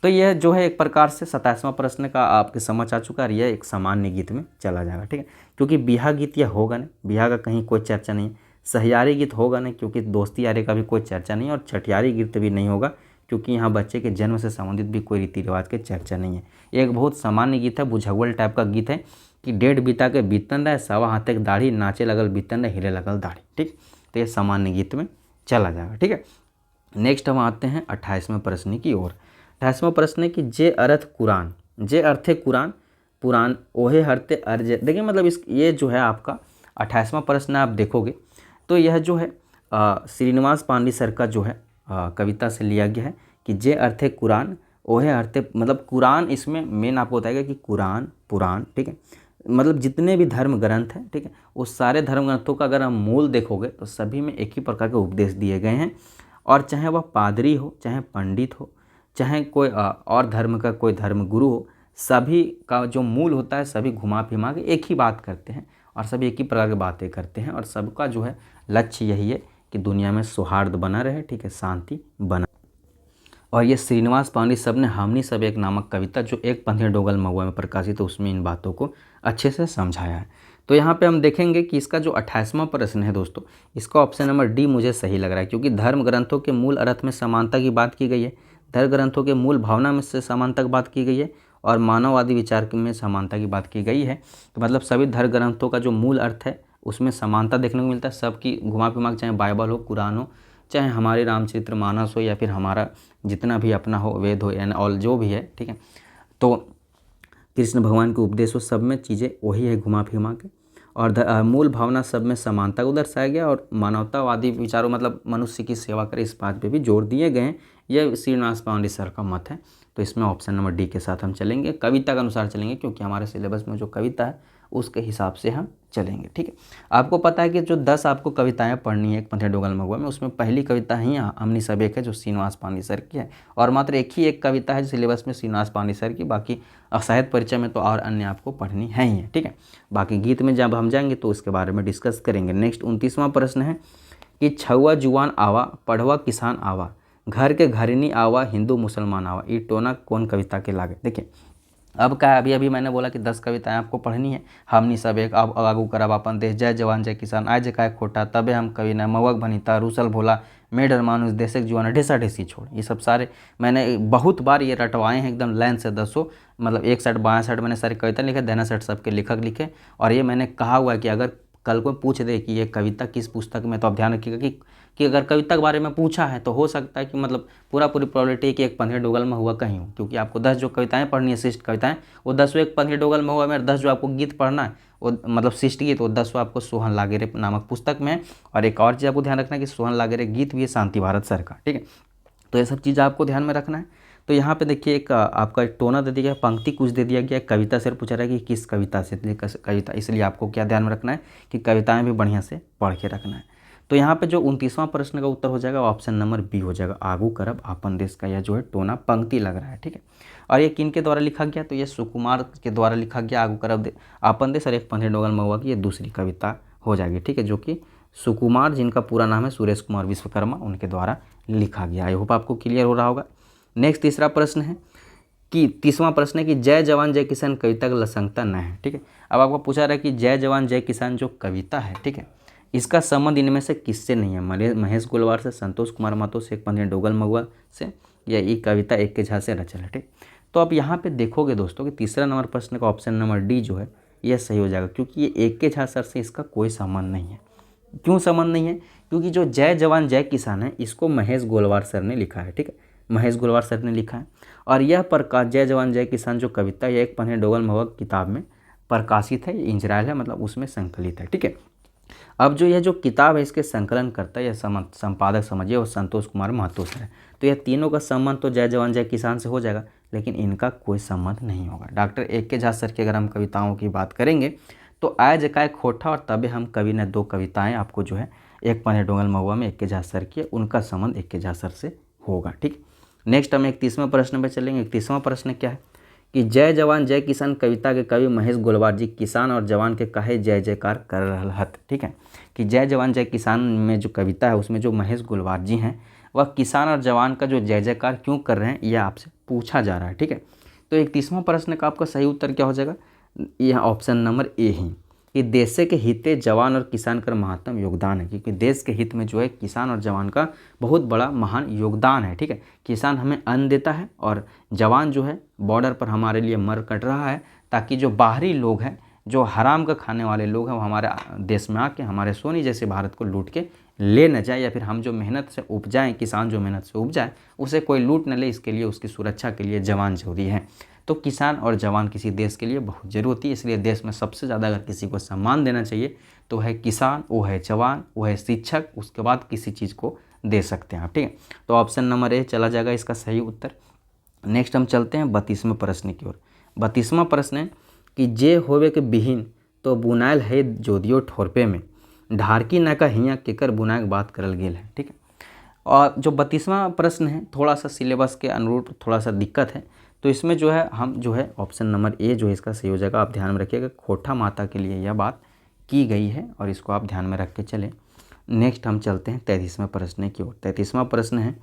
तो यह जो है एक प्रकार से 27वां प्रश्न का आपके समझ आ चुका है, यह एक सामान्य गीत में चला जाएगा। ठीक है, क्योंकि बिहा गीत यह होगा नहीं, बिहा का कहीं कोई चर्चा नहीं, सहियारी गीत होगा नहीं क्योंकि दोस्ती यारी का भी कोई चर्चा नहीं, और छठियारी गीत भी नहीं होगा क्योंकि यहाँ बच्चे के जन्म से संबंधित भी कोई रीति रिवाज की चर्चा नहीं है। एक बहुत सामान्य गीत है, बुझावल टाइप का गीत है कि डेढ़ बीता के बीतन रहे सावा हाथे के दाढ़ी नाचे लगल बीतन रहे हिले लगल दाढ़ी। ठीक, तो ये सामान्य गीत में चला जाएगा। ठीक है, नेक्स्ट हम आते हैं 28वें प्रश्न की ओर। 28वां प्रश्न है कि जे अर्थे कुरान पुराण ओहे हरते अर्ज। देखिए मतलब इस ये जो है आपका 28वां प्रश्न आप देखोगे तो यह जो है श्रीनिवास पांडे सर का जो है कविता से लिया गया है कि जे अर्थे कुरान ओहे अर्थे, मतलब कुरान इसमें मेन आपको बताएगा कि कुरान पुराण, ठीक है, मतलब जितने भी धर्म ग्रंथ हैं, ठीक है, उस सारे धर्म ग्रंथों का अगर हम मूल देखोगे तो सभी में एक ही प्रकार के उपदेश दिए गए हैं। और चाहे वह पादरी हो, चाहे पंडित हो, चाहे कोई और धर्म का कोई धर्म गुरु हो, सभी का जो मूल होता है सभी घुमा फिमा के एक ही बात करते हैं और सभी एक ही प्रकार की बातें करते हैं और सबका जो है लक्ष्य यही है कि दुनिया में सौहार्द बना रहे, ठीक है, शांति बना। और ये श्रीनिवास पांडे सब ने हमनी सब एक नामक कविता जो एक पंथी डोगल महुआ में प्रकाशित है उसमें इन बातों को अच्छे से समझाया है। तो यहाँ पे हम देखेंगे कि इसका जो 28वां प्रश्न है दोस्तों, इसका ऑप्शन नंबर डी मुझे सही लग रहा है, क्योंकि धर्म ग्रंथों के मूल अर्थ में समानता की बात की गई है, धर्म ग्रंथों के मूल भावना में से समानता की बात की गई है और मानववादी विचार में समानता की बात की गई है। तो मतलब सभी धर्म ग्रंथों का जो मूल अर्थ है उसमें समानता देखने को मिलता है, सबकी घुमा फिमा, चाहे बाइबल हो, कुरान हो, चाहे हमारे रामचरित्र मानस हो या फिर हमारा जितना भी अपना हो वेद हो यानी ऑल जो भी है, ठीक है, तो कृष्ण भगवान के उपदेश हो, सब में चीज़ें वही है घुमा फिमा के। और मूल भावना सब में समानता को दर्शाया गया और मानवतावादी विचारों मतलब मनुष्य की सेवा करे इस बात पे भी जोर दिए गए हैं। यह श्रीनिवास पांडे सर का मत है। तो इसमें ऑप्शन नंबर डी के साथ हम चलेंगे, कविता के अनुसार चलेंगे, क्योंकि हमारे सिलेबस में जो कविता है उसके हिसाब से हम चलेंगे, ठीक है। आपको पता है कि जो 10 आपको कविताएं पढ़नी है एक पंथी डोगल महुआ में, उसमें पहली कविता ही हमनी सब एक है जो श्रीनिवास पांडे सर की है और मात्र एक कविता है सिलेबस में श्रीनिवास पांडे सर की, बाकी साहित्य परिचय में तो और अन्य आपको पढ़नी है ही है, ठीक है। बाकी गीत में जब हम जाएंगे तो उसके बारे में डिस्कस करेंगे। नेक्स्ट 29वां प्रश्न है कि छुआ जुआन आवा पढ़वा किसान आवा घर के घरनी आवा हिंदू मुसलमान आवा, ये टोना कौन कविता के लागे। देखिए अब क्या है, अभी मैंने बोला कि 10 कविताएं आपको पढ़नी है। हमनी सब एक अब आगू करब अपन देश, जय जवान जय किसान, आय जय खोटा तबे हम कवि न मवक भनीता रूसल भोला मेडर मानुष देशक जुआन ढेसा ढेसी छोड़, ये सब सारे मैंने बहुत बार ये रटवाए हैं एकदम लाइन से 10, मतलब एक साइड बायां साइड मैंने सारी कविता लिखे, दाहिना साइड सबके लेखक लिखे। और ये मैंने कहा हुआ है कि अगर कल को पूछ दे कि ये कविता किस पुस्तक में, तो आप ध्यान रखिएगा कि अगर कविता के बारे में पूछा है तो हो सकता है कि मतलब पूरी प्रोबेबिलिटी कि एक पंथी डोगल में हुआ कहीं हो, क्योंकि आपको 10 जो कविताएं पढ़नी है शिष्ट कविताएं वो 10 एक पंथी डोगल में हुआ में, 10 जो आपको गीत पढ़ना है वो मतलब शिष्ट गीत वो 10 आपको सोहन लागेरे नामक पुस्तक में है। और एक और चीज़ आपको ध्यान रखना है कि सोहन लागेरे गीत भी है शांति भारत सर का, ठीक है। तो ये सब चीज़ आपको ध्यान में रखना है। तो यहाँ पे देखिए एक आपका एक टोना दे दिया गया, पंक्ति कुछ दे दिया गया, कविता से पूछा रहा है कि किस कविता से कविता, इसलिए आपको क्या ध्यान में रखना है कि कविताएं भी बढ़िया से पढ़ के रखना है। तो यहाँ पे जो 29वां प्रश्न का उत्तर हो जाएगा ऑप्शन नंबर बी हो जाएगा, आगू करब आपन देश का यह जो है टोना पंक्ति लग रहा है, ठीक है। और ये किन के द्वारा लिखा गया, तो ये सुकुमार के द्वारा लिखा गया, आगू करब आपन देश और एक पंथी डोगल महुआ की ये दूसरी कविता हो जाएगी, ठीक है, जो कि सुकुमार जिनका पूरा नाम है सुरेश कुमार विश्वकर्मा उनके द्वारा लिखा गया। आई होप आपको क्लियर हो रहा होगा। नेक्स्ट तीसरा प्रश्न है कि 30वां प्रश्न है कि जय जवान जय किसान कविता का लसंगता न है, ठीक है। अब आपको पूछा रहा है कि जय जवान जय किसान जो कविता है, ठीक है, इसका संबंध इनमें से किससे नहीं है, महेश गोलवार से, संतोष कुमार महतो से, एक पंथी डोगल महुआ से, या ये कविता एक के झा से रचल है, ठीक। तो अब यहाँ पे देखोगे दोस्तों कि तीसरा नंबर प्रश्न का ऑप्शन नंबर डी जो है यह सही हो जाएगा, क्योंकि ये एक के झा सर से इसका कोई संबंध नहीं है। क्यों संबंध नहीं है, क्योंकि जो जय जवान जय किसान है इसको महेश गोलवार सर ने लिखा है, ठीक है, महेश गोलवार सर ने लिखा है। और यह प्रकाश जय जवान जय किसान जो कविता यह एक पंथी डोगल महुआ किताब में प्रकाशित है, इंजरायल है, मतलब उसमें संकलित है, ठीक है। अब जो यह जो किताब है इसके संकलन करता है यह संपादक समझिए वो संतोष कुमार महतो सर है। तो यह तीनों का संबंध तो जय जवान जय किसान से हो जाएगा, लेकिन इनका कोई संबंध नहीं होगा। डॉक्टर एक के झा सर की अगर हम कविताओं की बात करेंगे तो आय जकाय खोटा और तबे हम कवि ने 2 कविताएं आपको जो है एक पंथी डोगल महुआ में एक के झा सर की, उनका संबंध एक के झा सर से होगा, ठीक। नेक्स्ट हम 31वें प्रश्न पर चलेंगे। 31वां प्रश्न क्या है कि जय जवान जय किसान कविता के कवि महेश गोलवार जी किसान और जवान के काहे जय जयकार कर रहा हत, ठीक है, कि जय जवान जय किसान में जो कविता है उसमें जो महेश गोलवार जी हैं वह किसान और जवान का जो जय जयकार क्यों कर रहे हैं यह आपसे पूछा जा रहा है, ठीक है। तो 31वां प्रश्न का आपका सही उत्तर क्या हो जाएगा, यह ऑप्शन नंबर ए है कि देश के हित जवान और किसान का महत्तम योगदान है, क्योंकि देश के हित में जो है किसान और जवान का बहुत बड़ा महान योगदान है, ठीक है। किसान हमें अन्न देता है और जवान जो है बॉर्डर पर हमारे लिए मर कट रहा है, ताकि जो बाहरी लोग हैं जो हराम का खाने वाले लोग हैं वो हमारे देश में आके हमारे सोनी जैसे भारत को लूट के ले न जाए, या फिर हम जो मेहनत से उपजाएं, किसान जो मेहनत से उपजाए उसे कोई लूट न ले, इसके लिए उसकी सुरक्षा के लिए जवान जरूरी है। तो किसान और जवान किसी देश के लिए बहुत जरूरी होती है। इसलिए देश में सबसे ज़्यादा अगर किसी को सम्मान देना चाहिए तो है किसान, वो है जवान, वो है शिक्षक, उसके बाद किसी चीज़ को दे सकते हैं आप, ठीक है। तो ऑप्शन नंबर ए चला जाएगा इसका सही उत्तर। नेक्स्ट हम चलते हैं 32वें प्रश्न की ओर। 32वां प्रश्न है कि जे होवे के बिहीन तो बुनायल है जोदियो ठोरपे में, ढारकी न का हियाँ केकर बुनाए के बात करल गेल है, ठीक है। और जो 32वां प्रश्न है थोड़ा सा सिलेबस के अनुरूप थोड़ा सा दिक्कत है, तो इसमें जो है हम जो है ऑप्शन नंबर ए जो है इसका सही हो जाएगा। आप ध्यान में रखिएगा, खोटा माता के लिए यह बात की गई है और इसको आप ध्यान में रख के चलें। नेक्स्ट हम चलते हैं 33वें प्रश्न की ओर। 33वां प्रश्न है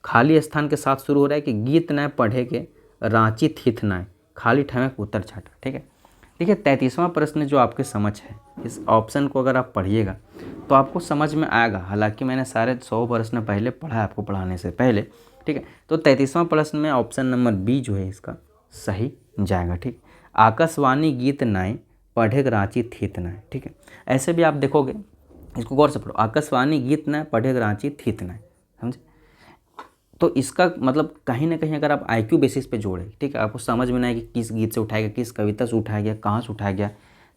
खाली स्थान के साथ शुरू हो रहा है कि गीत नए पढ़े के रांची थित नए, खाली ठहमे उत्तर छाटा, ठीक है। देखिए 33वां प्रश्न जो आपके समझ है, इस ऑप्शन को अगर आप पढ़िएगा तो आपको समझ में आएगा। हालांकि मैंने सारे 100 प्रश्न पहले पढ़ा है आपको पढ़ाने से पहले, ठीक है। तो 33वां प्रश्न में ऑप्शन नंबर बी जो है इसका सही जाएगा, ठीक। आकाशवाणी गीत नए पढ़े रांची थित नए, ठीक है। ऐसे भी आप देखोगे, इसको गौर से पढ़ो, आकाशवाणी गीत नए पढ़े रांची थित नए, समझे। तो इसका मतलब कहीं ना कहीं अगर आप आईक्यू बेसिस पे जोड़े, ठीक है, आपको समझ में ना आए कि किस गीत से उठाया गया, किस कविता से उठाया गया, कहाँ से उठाया गया,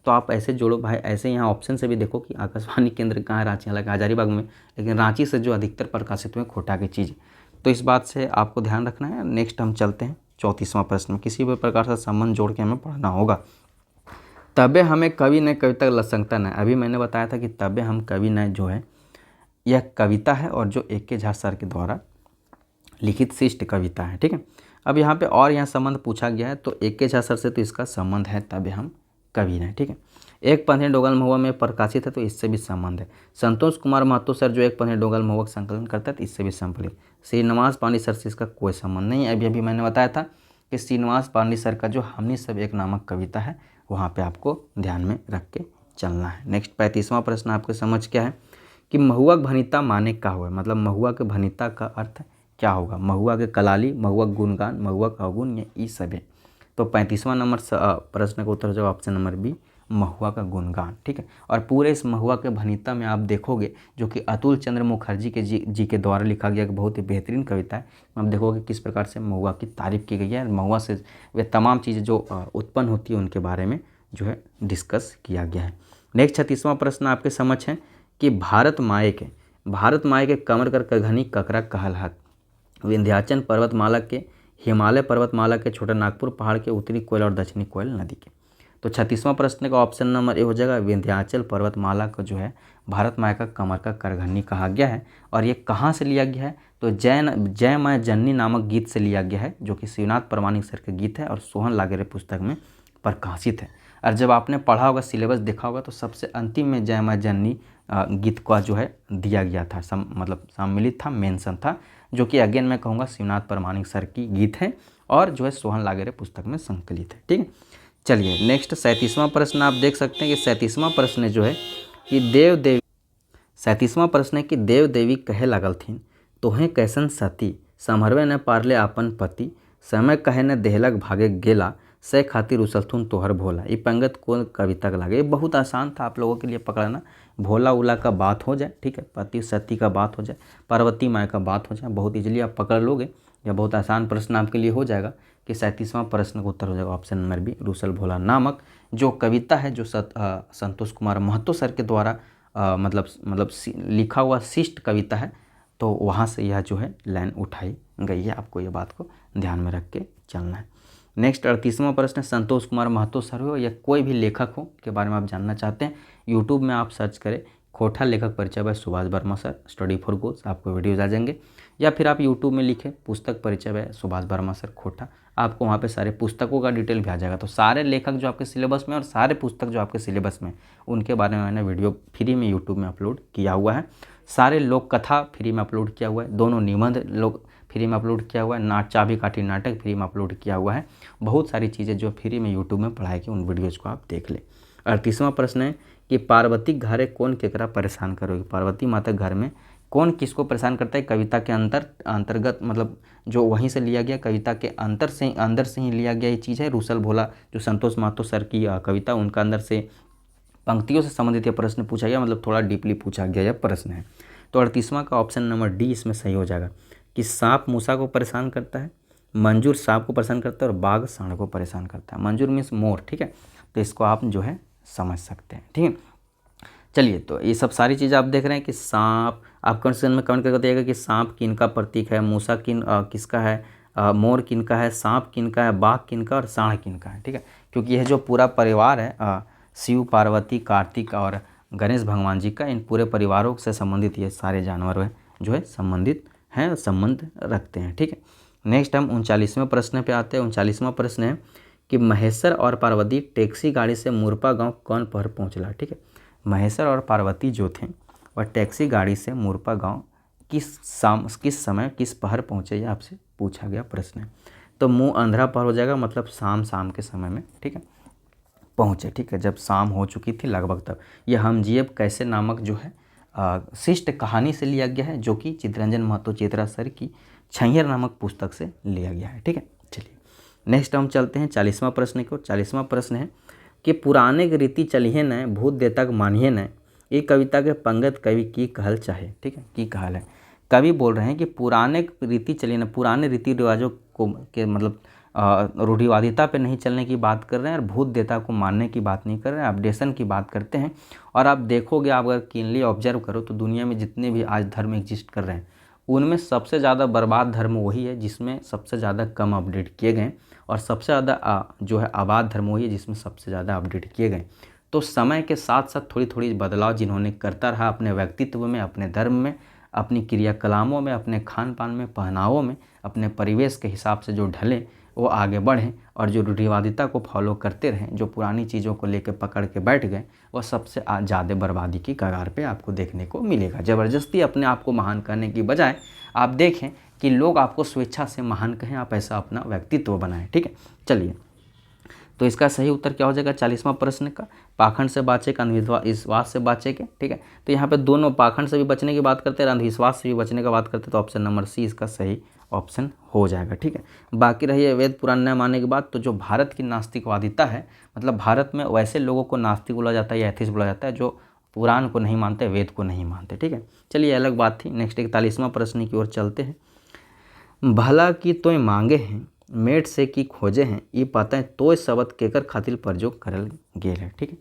तो आप ऐसे जोड़ो भाई। ऐसे यहाँ ऑप्शन से भी देखो कि आकाशवाणी केंद्र कहाँ है, रांची, हालांकि हजारीबाग में, लेकिन रांची से जो अधिकतर प्रकाशित हुए खोटा की चीज़, तो इस बात से आपको ध्यान रखना है। नेक्स्ट हम चलते हैं 34वां प्रश्न में। किसी भी प्रकार से संबंध जोड़ के हमें पढ़ना होगा। तबे हमें कवि ने कविता लसंगता न, अभी मैंने बताया था कि तबे हम कवि न जो है यह कविता है और जो ए के झा सर के द्वारा लिखित शिष्ट कविता है, ठीक है। अब यहाँ पे और यहाँ संबंध पूछा गया है, तो ए के झा सर से तो इसका संबंध है, तबे हम कवि हैं, ठीक है। एक पंथी डोगल महुआ में प्रकाशित है, तो इससे भी संबंध है। संतोष कुमार महतो सर जो एक पंथी डोगल महुआ का संकलन करता है, तो इससे भी संबंधित। श्रीनिवास पांडे सर से इसका कोई संबंध नहीं है। अभी अभी मैंने बताया था कि श्रीनिवास पांडे सर का जो हमनी सब एक नामक कविता है, वहाँ पर आपको ध्यान में रख के चलना है। नेक्स्ट 35वां प्रश्न आपके समझ क्या है कि महुआ भनिता माने का हुआ, मतलब महुआ के भनिता का अर्थ क्या होगा। महुआ के कलाली, महुआ गुणगान, महुआ का अवगुण, ये सब है। तो 35वां नंबर प्रश्न का उत्तर जो ऑप्शन नंबर बी, महुआ का गुणगान, ठीक है। और पूरे इस महुआ के भनिता में आप देखोगे जो कि अतुल चंद्र मुखर्जी के जी के द्वारा लिखा गया बहुत ही बेहतरीन कविता है। आप देखोगे किस प्रकार से महुआ की तारीफ की गई है, महुआ से वे तमाम चीज़ें जो उत्पन्न होती है उनके बारे में जो है डिस्कस किया गया है। नेक्स्ट 36वां प्रश्न आपके समझ है कि भारत माए के कमर कर करघनी ककरा कहल हाथ, विंध्याचल पर्वतमाला के, हिमालय पर्वतमाला के, छोटा नागपुर पहाड़ के, उत्तरी कोयल और दक्षिणी कोयल नदी के। तो 36वां प्रश्न का ऑप्शन नंबर ए हो जाएगा। विंध्याचल पर्वतमाला को जो है भारत माँ का कमर का करघनी कहा गया है। और ये कहाँ से लिया गया है, तो जय माँ जननी नामक गीत से लिया गया है, जो कि शिवनाथ प्रामाणिक सर का गीत है और सोहन लागेरे पुस्तक में प्रकाशित है। और जब आपने पढ़ा होगा, सिलेबस देखा होगा, तो सबसे अंतिम में जय माँ जननी गीत का जो है दिया गया था, मतलब सम्मिलित था, मेंशन था, जो कि अगेन मैं कहूँगा शिवनाथ प्रामाणिक सर की गीत है और जो है सोहन लागेरे पुस्तक में संकलित है, ठीक है। चलिए नेक्स्ट 37वां प्रश्न आप देख सकते हैं कि 37वां प्रश्न जो है कि देव देवी कहे लागल थीन, तोहें कैसन सती, संभरवे न पारले आपन पति, समय कहे न देहलक भागे गेला, से खातिर उछलथुन तोहर भोला। ये पंगत कौन कविता का लागे, ये बहुत आसान था आप लोगों के लिए पकड़ना। भोला उला का बात हो जाए, ठीक है, पति सती का बात हो जाए, पार्वती माँ का बात हो जाए, बहुत इजीली आप पकड़ लोगे। यह बहुत आसान प्रश्न आपके लिए हो जाएगा कि 37वां प्रश्न का उत्तर हो जाएगा ऑप्शन नंबर बी, रूसल भोला नामक जो कविता है, जो संतोष कुमार महतो सर के द्वारा मतलब लिखा हुआ शिष्ट कविता है, तो वहाँ से यह जो है लाइन उठाई गई है। आपको ये बात को ध्यान में रख के चलना है। नेक्स्ट 38वां प्रश्न, संतोष कुमार महतो सर हो या कोई भी लेखक हो के बारे में आप जानना चाहते हैं, यूट्यूब में आप सर्च करें खोटा लेखक परिचय by Subhash Verma sir, study for goals, आपको वीडियोज आ जाएंगे। या फिर आप यूट्यूब में लिखें पुस्तक परिचय बाय सुभाष वर्मा सर खोटा, आपको वहाँ पे सारे पुस्तकों का डिटेल भी आ जाएगा। तो सारे लेखक जो आपके सिलेबस में और सारे पुस्तक जो आपके सिलेबस में, उनके बारे में मैंने वीडियो फ्री में यूट्यूब में अपलोड किया हुआ है। सारे लोक कथा फ्री में अपलोड किया हुआ है, दोनों निबंध लोग फ्री में अपलोड किया हुआ है, चाबी काठी नाटक फ्री में अपलोड किया हुआ है। बहुत सारी चीज़ें जो फ्री में यूट्यूब में पढ़ाई की, उन वीडियोज़ को आप देख लें। 38वां प्रश्न है कि पार्वती घरे कौन केकरा परेशान करोगे, पार्वती माता घर में कौन किसको परेशान करता है। कविता के अंतर्गत मतलब जो वहीं से लिया गया, कविता के अंदर से ही लिया गया ये चीज़ है। रूसल भोला जो संतोष महतो सर की कविता, उनका अंदर से पंक्तियों से संबंधित यह प्रश्न पूछा गया, मतलब थोड़ा डीपली पूछा गया यह प्रश्न है। तो 38वां का ऑप्शन नंबर डी इसमें सही हो जाएगा कि सांप मूसा को परेशान करता है, मंजूर सांप को परेशान करता है और बाघ सांड को परेशान करता है। मंजूर मीन्स मोर, ठीक है। तो इसको आप जो है समझ सकते हैं, ठीक है। चलिए, तो ये सब सारी चीज़ आप देख रहे हैं कि सांप, आप क्वेश्चन में कमेंट करके बताइएगा कि सांप किन का प्रतीक है, मूसा किसका है, मोर किन का है, सांप किन का है, बाघ किन का और सांड किन का है, ठीक है। क्योंकि यह जो पूरा परिवार है शिव, पार्वती, कार्तिक और गणेश भगवान जी का, इन पूरे परिवारों से संबंधित ये सारे जानवर जो है संबंधित हैं, संबंध रखते हैं, ठीक है। नेक्स्ट हम 39वें प्रश्न पे आते हैं। 39वां प्रश्न है कि महेश्वर और पार्वती टैक्सी गाड़ी से मुरपा गांव कौन पहर पहुंचला, ठीक है। महेश्वर और पार्वती जो थे वह टैक्सी गाड़ी से मुरपा गांव किस समय किस पहर पहुँचे, ये आपसे पूछा गया प्रश्न है। तो मुँह अंधेरा पहर हो जाएगा, मतलब शाम के समय में, ठीक है, पहुँचे, ठीक है, जब शाम हो चुकी थी लगभग तब। यह हम जियब कैसे नामक जो है शिष्ट कहानी से लिया गया है, जो कि चित्तरंजन महतो चित्रा सर की छैहर नामक पुस्तक से लिया गया है, ठीक है। चलिए नेक्स्ट हम चलते हैं 40वां प्रश्न की ओर। 40वां प्रश्न है कि पुराने के रीति चलिए न भूत देता के मानिए न, ये कविता के पंगत कवि की कहल चाहे, ठीक है, की कहल है। कवि बोल रहे हैं कि पुराने रीति चलिए न, पुराने रीति रिवाजों को के मतलब रूढ़िवादिता पे नहीं चलने की बात कर रहे हैं और भूत देवता को मानने की बात नहीं कर रहे हैं, अपडेशन की बात करते हैं। और आप देखोगे, आप अगर कीनली ऑब्जर्व करो तो दुनिया में जितने भी आज धर्म एग्जिस्ट कर रहे हैं उनमें सबसे ज़्यादा बर्बाद धर्म वही है जिसमें सबसे ज़्यादा कम अपडेट किए गए, और सबसे ज़्यादा जो है आबाद धर्म वही है जिसमें सबसे ज़्यादा अपडेट किए गए। तो समय के साथ साथ थोड़ी थोड़ी बदलाव जिन्होंने करता रहा अपने व्यक्तित्व में, अपने धर्म में, अपनी क्रियाकलामों में, अपने खान पान में, पहनावों में, अपने परिवेश के हिसाब से जो ढले वो आगे बढ़ें, और जो रूढ़िवादिता को फॉलो करते रहें, जो पुरानी चीज़ों को लेकर पकड़ के बैठ गए, वो सबसे ज़्यादा बर्बादी की कगार पे आपको देखने को मिलेगा। ज़बरदस्ती अपने आप को महान करने की बजाय आप देखें कि लोग आपको स्वेच्छा से महान कहें, आप ऐसा अपना व्यक्तित्व बनाएं, ठीक है। चलिए, तो इसका सही उत्तर क्या हो जाएगा 40वां प्रश्न का, पाखंड से बाँचे के अंधविश्वास से बाँचे के, ठीक है। तो यहाँ पे दोनों पाखंड से भी बचने की बात करते हैं, अंधविश्वास से भी बचने की बात करते हैं, तो ऑप्शन नंबर सी इसका सही ऑप्शन हो जाएगा, ठीक है। बाकी रही है वेद पुराण न मानने के बाद, तो जो भारत की नास्तिकवादिता है, मतलब भारत में वैसे लोगों को नास्तिक बोला जाता है या एथिस्ट बोला जाता है जो पुराण को नहीं मानते, वेद को नहीं मानते, ठीक है। चलिए, अलग बात थी। नेक्स्ट 41वां प्रश्न की ओर चलते हैं। भला की तोय मांगे हैं मेट से की खोजे हैं, ये पता है तोय शब्द केकर खातिर प्रयोग करल गेल है, ठीक है।